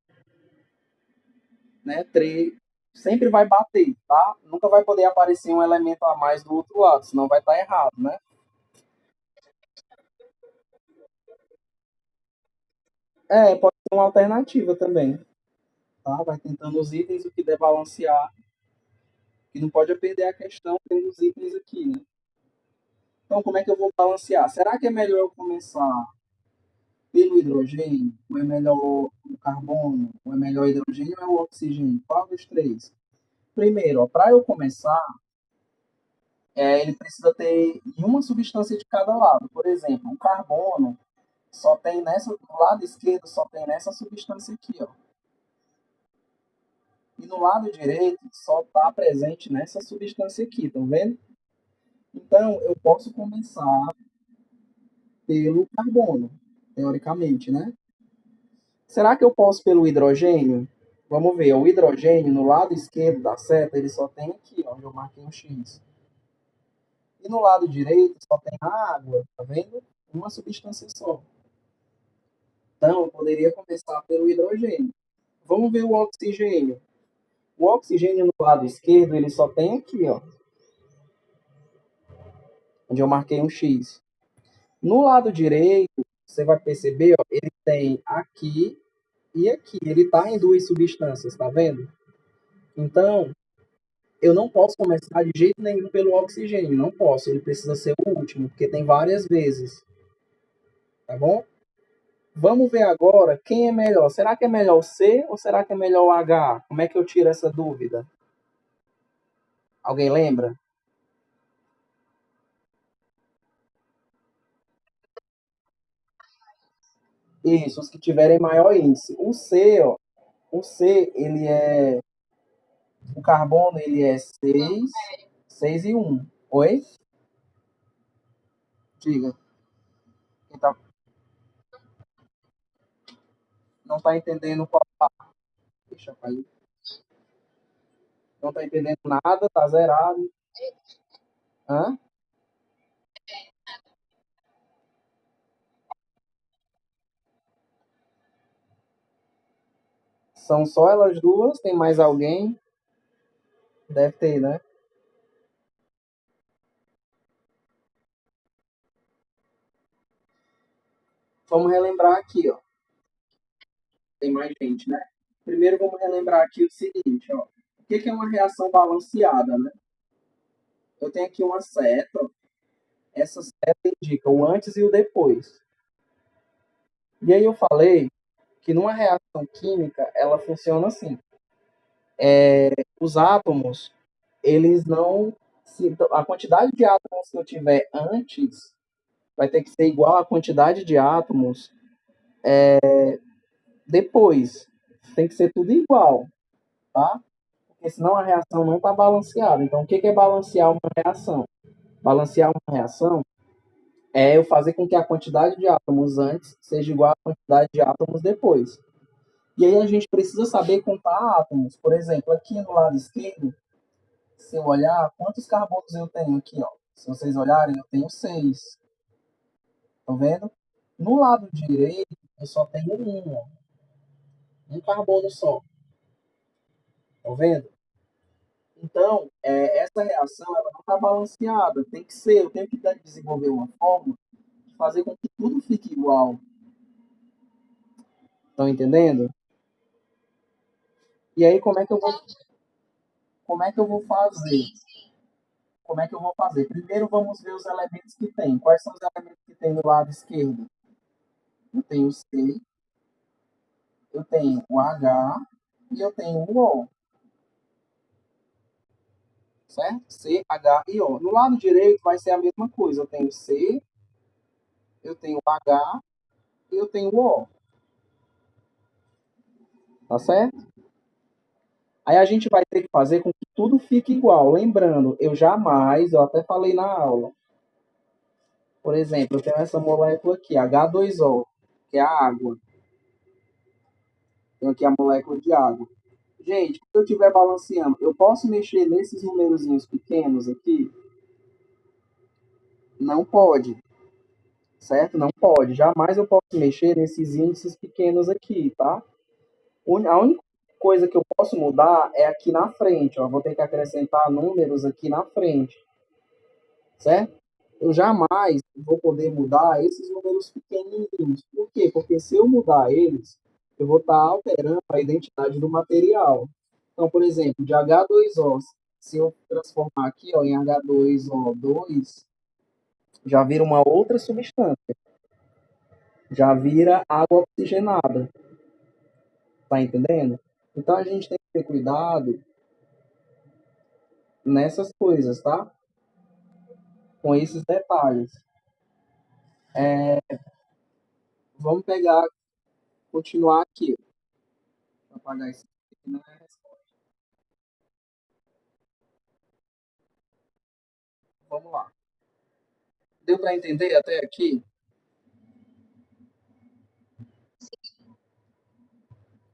Né? Três. Sempre vai bater, tá? Nunca vai poder aparecer um elemento a mais do outro lado, senão vai estar errado, né? É, pode ser uma alternativa também, tá? Vai tentando os itens, o que der balancear, que não pode é perder a questão tendo os itens aqui, né? Então, como é que eu vou balancear? Será que é melhor eu começar pelo hidrogênio? Ou é melhor o carbono? Ou é melhor o hidrogênio ou é o oxigênio? Qual dos três? Primeiro, para eu começar, ele precisa ter uma substância de cada lado. Por exemplo, o carbono só tem nessa, do lado esquerdo só tem nessa substância aqui, ó. E no lado direito só está presente nessa substância aqui, estão vendo? Então, eu posso começar pelo carbono, teoricamente, né? Será que eu posso pelo hidrogênio? Vamos ver, o hidrogênio no lado esquerdo da seta, ele só tem aqui, onde eu marquei um X. E no lado direito só tem a água, tá vendo? Uma substância só. Então, eu poderia começar pelo hidrogênio. Vamos ver o oxigênio. O oxigênio no lado esquerdo, ele só tem aqui, ó, onde eu marquei um X. No lado direito, você vai perceber, ó, ele tem aqui e aqui. Ele está em duas substâncias, tá vendo? Então, eu não posso começar de jeito nenhum pelo oxigênio, não posso. Ele precisa ser o último, porque tem várias vezes, tá bom? Vamos ver agora quem é melhor. Será que é melhor o C ou será que é melhor o H? Como é que eu tiro essa dúvida? Alguém lembra? Isso, os que tiverem maior índice. O C, ó, o C, ele é. O carbono, ele é 6 e um. Oi? Diga. Quem tá, não tá entendendo qual. Deixa eu fazer. Não tá entendendo nada, tá zerado. Hã? São só elas duas? Tem mais alguém? Deve ter, né? Vamos relembrar aqui, ó. Tem mais gente, né? Primeiro vamos relembrar aqui o seguinte, ó. O que é uma reação balanceada, né? Eu tenho aqui uma seta. Essa seta indica o antes e o depois. E aí eu falei que numa reação química ela funciona assim. Os átomos, eles não. A quantidade de átomos que eu tiver antes vai ter que ser igual à quantidade de átomos depois. Tem que ser tudo igual, tá? Porque senão a reação não está balanceada. Então, o que é balancear uma reação? Balancear uma reação é eu fazer com que a quantidade de átomos antes seja igual à quantidade de átomos depois. E aí a gente precisa saber contar átomos. Por exemplo, aqui no lado esquerdo, se eu olhar, quantos carbonos eu tenho aqui? Ó? Se vocês olharem, eu tenho 6. Estão vendo? No lado direito, eu só tenho um, ó, um carbono só. Estão vendo? Então, essa reação ela não está balanceada. Tem que ser, eu tenho que desenvolver uma forma de fazer com que tudo fique igual. Estão entendendo? E aí, como é que eu vou fazer? Como é que eu vou fazer? Primeiro, vamos ver os elementos que tem. Quais são os elementos que tem no lado esquerdo? Eu tenho o C, eu tenho o H e eu tenho o O, certo? C, H e O. No lado direito vai ser a mesma coisa. Eu tenho C, eu tenho o H e eu tenho o O. Tá certo? Aí a gente vai ter que fazer com que tudo fique igual. Lembrando, eu até falei na aula, por exemplo, eu tenho essa molécula aqui, H2O, que é a água. Tenho aqui a molécula de água. Gente, quando eu estiver balanceando, eu posso mexer nesses numerozinhos pequenos aqui? Não pode, certo? Não pode. Jamais eu posso mexer nesses índices pequenos aqui, tá? A única coisa que eu posso mudar é aqui na frente, ó. Vou ter que acrescentar números aqui na frente, certo? Eu jamais vou poder mudar esses números pequenininhos. Por quê? Porque se eu mudar eles, eu vou estar alterando a identidade do material. Então, por exemplo, de H2O, se eu transformar aqui ó, em H2O2, já vira uma outra substância. Já vira água oxigenada. Tá entendendo? Então a gente tem que ter cuidado nessas coisas, tá? com esses detalhes. Vamos pegar, continuar aqui. Vou apagar isso aqui, não é a resposta. Vamos lá. Deu para entender até aqui?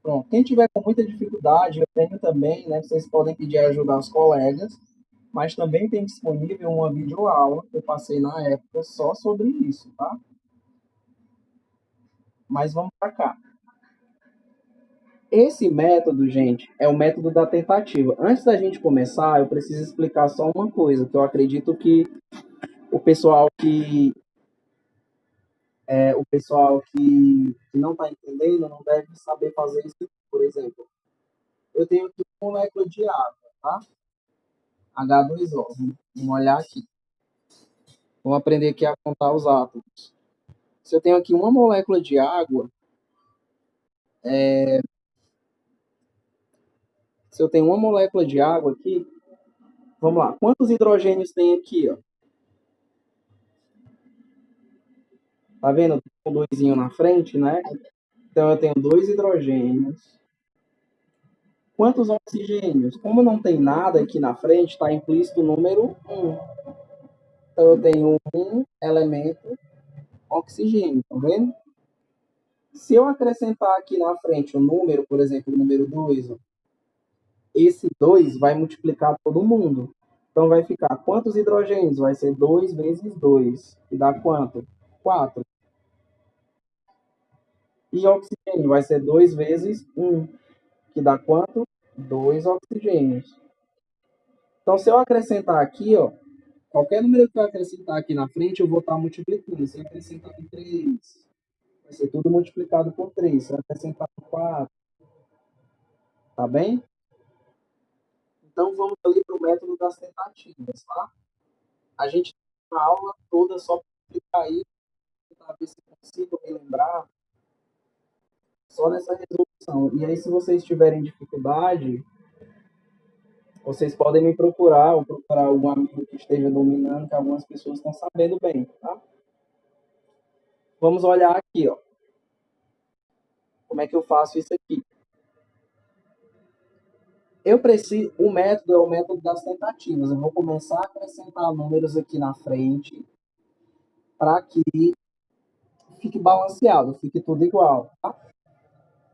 Pronto. Quem tiver com muita dificuldade, eu tenho também, né? Vocês podem pedir ajuda aos colegas, mas também tem disponível uma videoaula que eu passei na época só sobre isso, tá? Mas vamos para cá. Esse método, gente, é o método da tentativa. Antes da gente começar, eu preciso explicar só uma coisa, que eu acredito que o pessoal que que não está entendendo não deve saber fazer isso. Por exemplo, eu tenho aqui uma molécula de água, tá? H2O. Vamos olhar aqui. Vamos aprender aqui a contar os átomos. Se eu tenho aqui uma molécula de água, se eu tenho uma molécula de água aqui, vamos lá. Quantos hidrogênios tem aqui, ó? Tá vendo? Tem um doisinho na frente, né? Então eu tenho dois hidrogênios. Quantos oxigênios? Como não tem nada aqui na frente, está implícito o número 1. Então eu tenho um elemento oxigênio, tá vendo? Se eu acrescentar aqui na frente o número, por exemplo, o número 2, esse 2 vai multiplicar todo mundo. Então vai ficar quantos hidrogênios? Vai ser 2 vezes 2, que dá quanto? 4. E oxigênio vai ser 2 vezes 1, que dá quanto? 2 oxigênios. Então, se eu acrescentar aqui, ó, qualquer número que eu acrescentar aqui na frente, eu vou estar multiplicando. Se eu acrescentar 3, vai ser tudo multiplicado por 3. Se eu acrescentar 4, tá bem? Então, vamos ali para o método das tentativas, tá? A gente tem uma aula toda só para explicar isso, para ver se consigo me lembrar só nessa resolução. E aí, se vocês tiverem dificuldade, vocês podem me procurar ou procurar algum amigo que esteja dominando, que algumas pessoas estão sabendo bem, tá? Vamos olhar aqui, ó. Como é que eu faço isso aqui? Eu preciso, o método é o método das tentativas. Eu vou começar a acrescentar números aqui na frente para que fique balanceado, fique tudo igual, tá?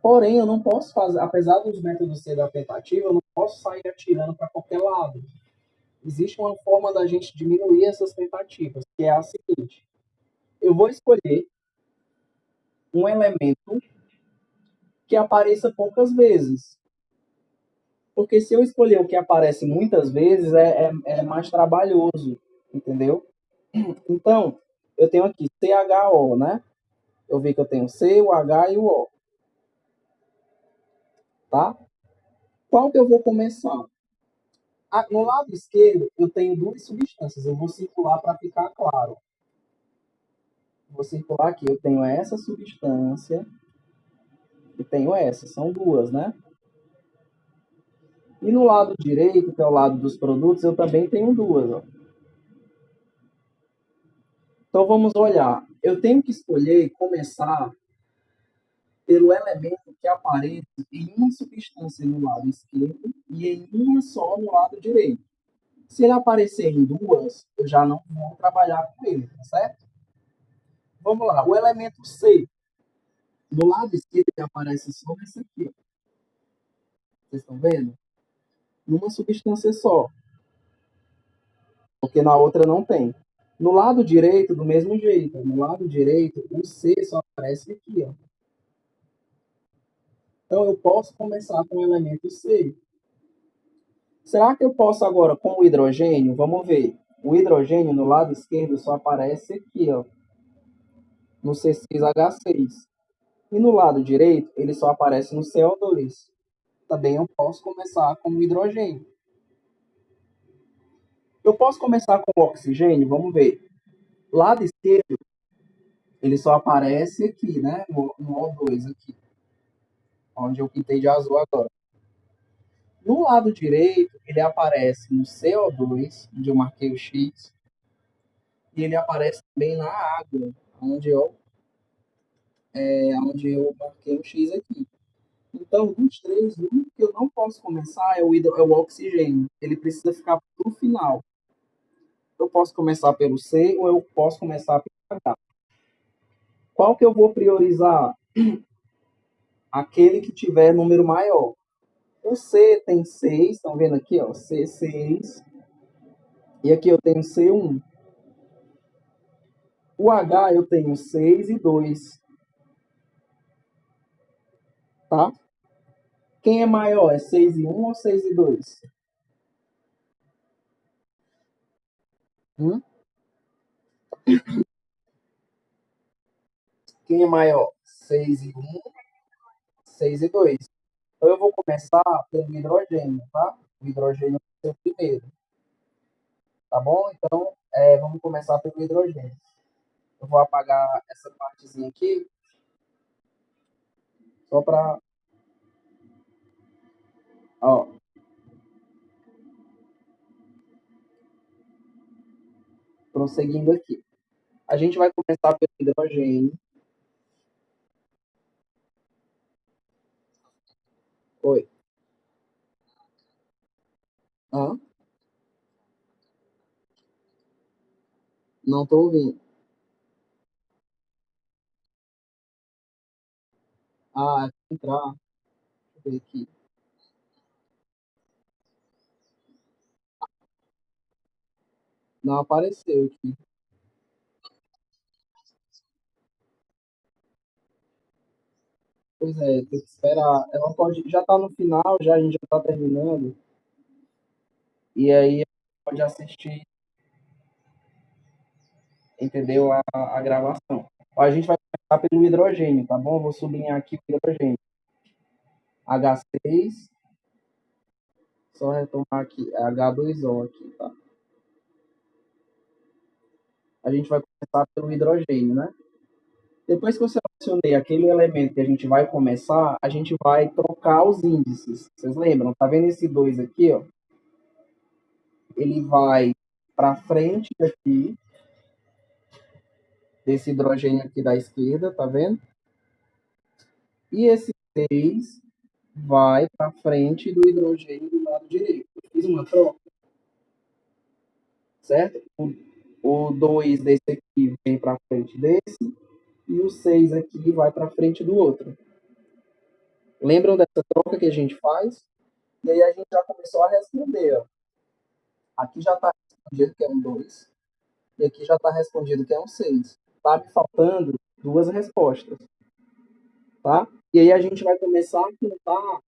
Porém, eu não posso fazer, apesar dos métodos ser da tentativa, eu não posso sair atirando para qualquer lado. Existe uma forma da gente diminuir essas tentativas, que é a seguinte: eu vou escolher um elemento que apareça poucas vezes. Porque se eu escolher o que aparece muitas vezes, é mais trabalhoso, entendeu? Então, eu tenho aqui CHO, né? Eu vi que eu tenho C, o H e o O, tá? Qual que eu vou começar? No lado esquerdo, eu tenho duas substâncias. Eu vou circular para ficar claro. Vou circular aqui. Eu tenho essa substância e tenho essa. São duas, né? E no lado direito, que é o lado dos produtos, eu também tenho duas. Ó. Então vamos olhar. Eu tenho que escolher e começar pelo elemento que aparece em uma substância no lado esquerdo e em uma só no lado direito. Se ele aparecer em duas, eu já não vou trabalhar com ele, tá certo? Vamos lá. O elemento C, no lado esquerdo, ele aparece só nesse aqui. Ó. Vocês estão vendo? Numa substância só, porque na outra não tem. No lado direito, do mesmo jeito. No lado direito, o C só aparece aqui. Ó. Então, eu posso começar com o elemento C. Será que eu posso agora, com o hidrogênio? Vamos ver. O hidrogênio no lado esquerdo só aparece aqui, ó, no C6H6. E no lado direito, ele só aparece no CO2. Também eu posso começar com o hidrogênio. Eu posso começar com o oxigênio? Vamos ver. Lado esquerdo, ele só aparece aqui, né? No O2 aqui. Onde eu pintei de azul agora. No lado direito, ele aparece no CO2, onde eu marquei o X, e ele aparece também na água, onde eu marquei um X aqui. Então, dos três, o único que eu não posso começar é o oxigênio. Ele precisa ficar para o final. Eu posso começar pelo C ou eu posso começar pelo H. Qual que eu vou priorizar? Aquele que tiver número maior. O C tem 6, estão vendo aqui, ó, C6. E aqui eu tenho C1. O H eu tenho 6 e 2, tá? Quem é maior? É 6 e 1 ou 6 e 2? Hum? Quem é maior? 6 e 1, 6 e 2. Então eu vou começar pelo hidrogênio, tá? O hidrogênio é o primeiro, tá bom? Então, vamos começar pelo hidrogênio. Eu vou apagar essa partezinha aqui, só para, ó, prosseguindo aqui. A gente vai começar pelo hidrogênio. Oi. Hã? Não tô ouvindo. Ah, entrar. Deixa eu ver aqui. Não apareceu aqui. Pois é, tem que esperar. Ela pode. Já tá no final, já, a gente já tá terminando. E aí pode assistir, entendeu? A gravação. Ó, a gente vai começar pelo hidrogênio, tá bom? Vou sublinhar aqui o hidrogênio. H6, só retomar aqui, é H2O aqui, tá? A gente vai começar pelo hidrogênio, né? Depois que eu selecionei aquele elemento que a gente vai começar, a gente vai trocar os índices. Vocês lembram? Tá vendo esse 2 aqui, ó? Ele vai para frente daqui, desse hidrogênio aqui da esquerda, tá vendo? E esse 6 vai para frente do hidrogênio do lado direito. Eu fiz uma troca, certo? O 2 desse aqui vem para frente desse, e o 6 aqui vai para frente do outro. Lembram dessa troca que a gente faz? E aí a gente já começou a responder. Ó. Aqui já está respondido que é um 2, e aqui já está respondido que é um 6. Está me faltando duas respostas, tá? E aí a gente vai começar a contar.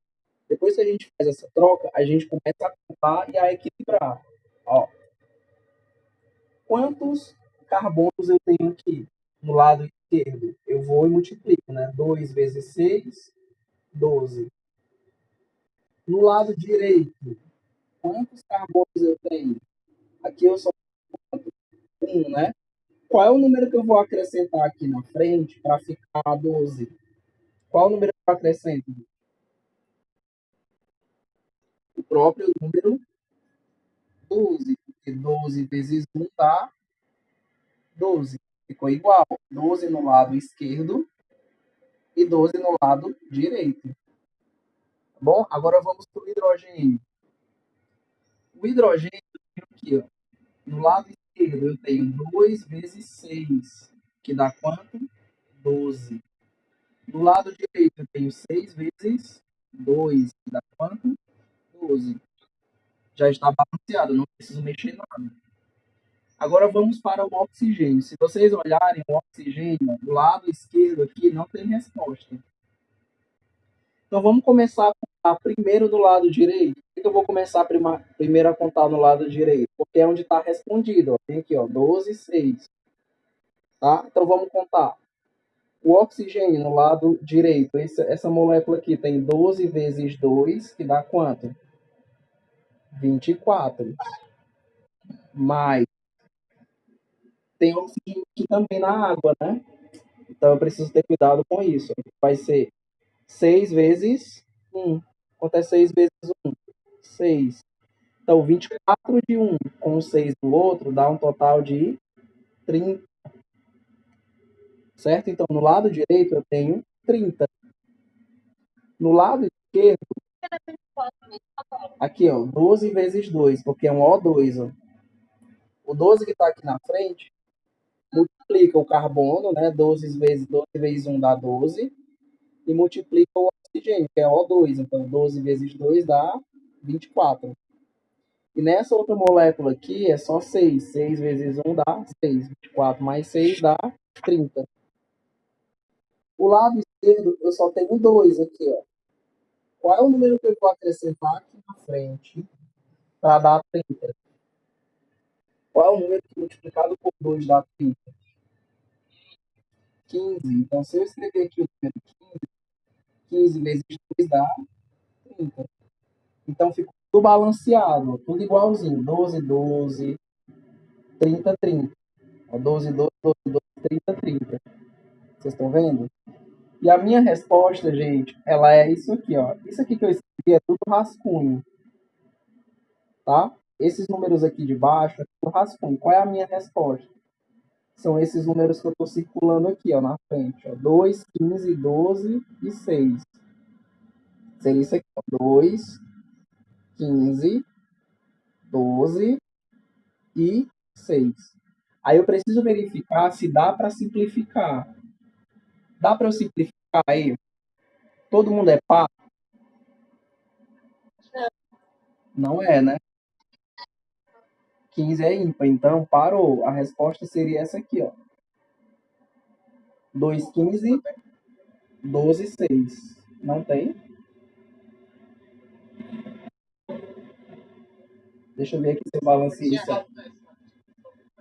Depois que a gente faz essa troca, a gente começa a contar e a equilibrar. Ó, quantos carbonos eu tenho aqui no lado esquerdo? Eu vou e multiplico, né? 2 vezes 6, 12. No lado direito, quantos carbonos eu tenho? Aqui eu só tenho 1, né? Qual é o número que eu vou acrescentar aqui na frente para ficar 12? Qual é o número que eu acrescento? O próprio número 12. Porque 12 vezes 1 dá 12. Ficou igual. 12 no lado esquerdo e 12 no lado direito. Bom, agora vamos para o hidrogênio. O hidrogênio aqui, ó, no lado esquerdo eu tenho 2 vezes 6, que dá quanto? 12. No lado direito eu tenho 6 vezes 2, que dá quanto? 12. Já está balanceado, não preciso mexer nada. Agora vamos para o oxigênio. Se vocês olharem o oxigênio, do lado esquerdo aqui não tem resposta. Então vamos começar a contar primeiro do lado direito. Por que eu vou começar primeiro a contar no lado direito? Porque é onde está respondido. Ó. Tem aqui, ó, 12, 6. Tá? Então vamos contar. O oxigênio no lado direito, essa molécula aqui tem 12 vezes 2, que dá quanto? 24. Mais tem oxigênio aqui também na água, né? Então eu preciso ter cuidado com isso. Vai ser 6 vezes 1. Quanto é 6 vezes 1? 6. Então 24 de um com 6 do outro dá um total de 30, certo? Então, no lado direito eu tenho 30. No lado esquerdo, aqui, ó, 12 vezes 2, porque é um O2, ó. O 12 que está aqui na frente, multiplica o carbono, né? 12 vezes 1 dá 12, e multiplica o oxigênio, que é O2. Então, 12 vezes 2 dá 24. E nessa outra molécula aqui é só 6. 6 vezes 1 dá 6. 24 mais 6 dá 30. O lado esquerdo eu só tenho 2 aqui, ó. Qual é o número que eu vou acrescentar aqui na frente para dar 30? Qual é o número que multiplicado por 2 dá 30? 15. Então, se eu escrever aqui o número 15 vezes 2 dá 30. Então, ficou tudo balanceado, tudo igualzinho. 12, 12, 30, 30. 12, 12, 12, 12, 30, 30. Vocês estão vendo? E a minha resposta, gente, ela é isso aqui, ó. Isso aqui que eu escrevi é tudo rascunho, tá? Esses números aqui de baixo é tudo rascunho. Qual é a minha resposta? São esses números que eu estou circulando aqui, ó, na frente. Ó. 2, 15, 12 e 6. Seria isso aqui, ó. 2, 15, 12 e 6. Aí eu preciso verificar se dá para simplificar. Dá para eu simplificar aí? Todo mundo é par? Não é, né? 15 é ímpar, então parou. A resposta seria essa aqui, ó. 2, 15, 12, 6. Não tem? Deixa eu ver aqui se eu balancei isso.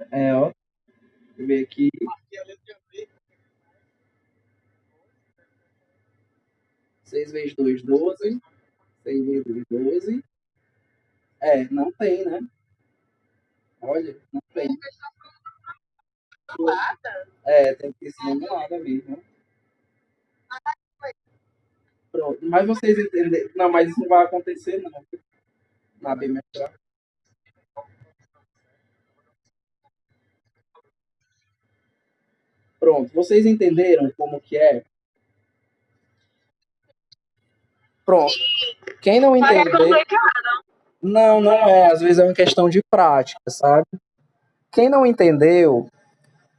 É, ó. Deixa eu ver aqui. 6 vezes 2, 12. 6 vezes 2, 12. É, não tem, né? Olha, não tem. É, tem que ser simulada mesmo. Pronto. Mas vocês entenderam. Não, mas isso não vai acontecer, não. Na bimestral. Pronto. Vocês entenderam como que é? Pronto. Quem não entender. Não, não é. Às vezes é uma questão de prática, sabe? Quem não entendeu,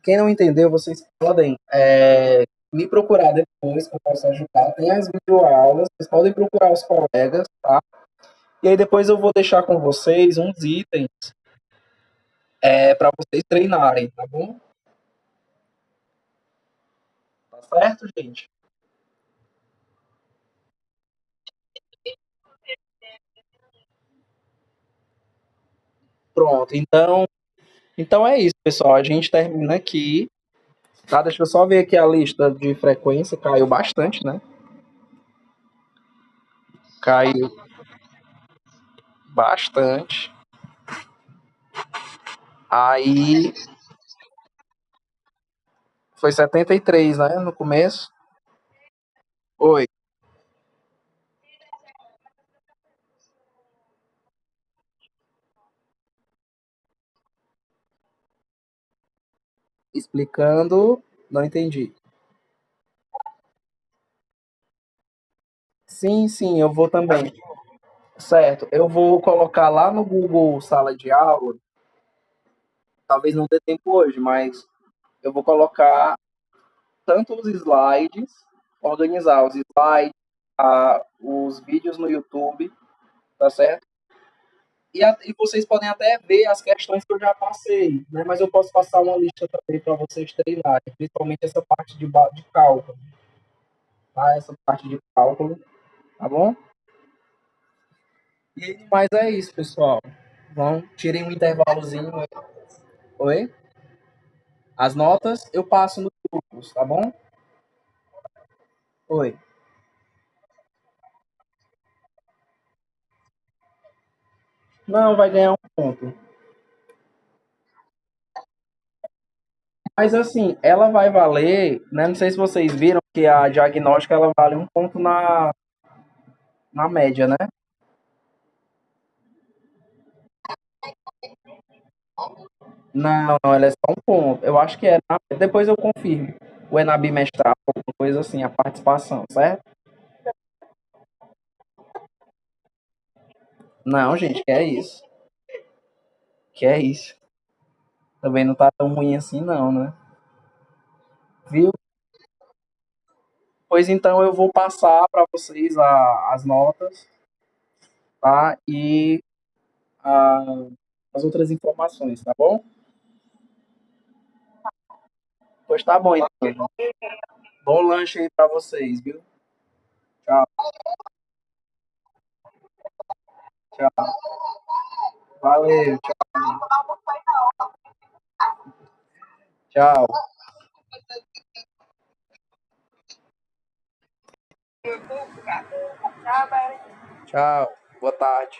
quem não entendeu, vocês podem me procurar depois, que eu posso ajudar. Tem as videoaulas, vocês podem procurar os colegas, tá? E aí depois eu vou deixar com vocês uns itens para vocês treinarem, tá bom? Tá certo, gente? Pronto. Então é isso, pessoal. A gente termina aqui, tá? Deixa eu só ver aqui a lista de frequência. Caiu bastante, né? Caiu bastante. Aí foi 73, né? No começo. Oi. Explicando, não entendi. Sim, sim, eu vou também. Certo, eu vou colocar lá no Google Sala de Aula, talvez não dê tempo hoje, mas eu vou colocar tanto os slides, organizar os slides, os vídeos no YouTube, tá certo? E vocês podem até ver as questões que eu já passei, né? Mas eu posso passar uma lista também para vocês treinarem, principalmente essa parte de cálculo, tá? Essa parte de cálculo, tá bom? E mas é isso, pessoal. Vão, tirem um intervalozinho. Oi? As notas eu passo nos grupos, tá bom? Oi. Não, vai ganhar um ponto. Mas assim, ela vai valer, né? Não sei se vocês viram que a diagnóstica ela vale um ponto na média, né? Não, não, ela é só um ponto. Eu acho que é. Depois eu confirmo. Ou é na bimestral, alguma coisa assim, a participação, certo? Não, gente, que é isso? Que é isso? Também não tá tão ruim assim, não, né? Viu? Pois então eu vou passar para vocês as notas, tá? E a- as outras informações, tá bom? Pois tá bom, então. Bom lanche aí para vocês, viu? Tchau, tchau. Valeu, tchau. Tchau. Boa tarde.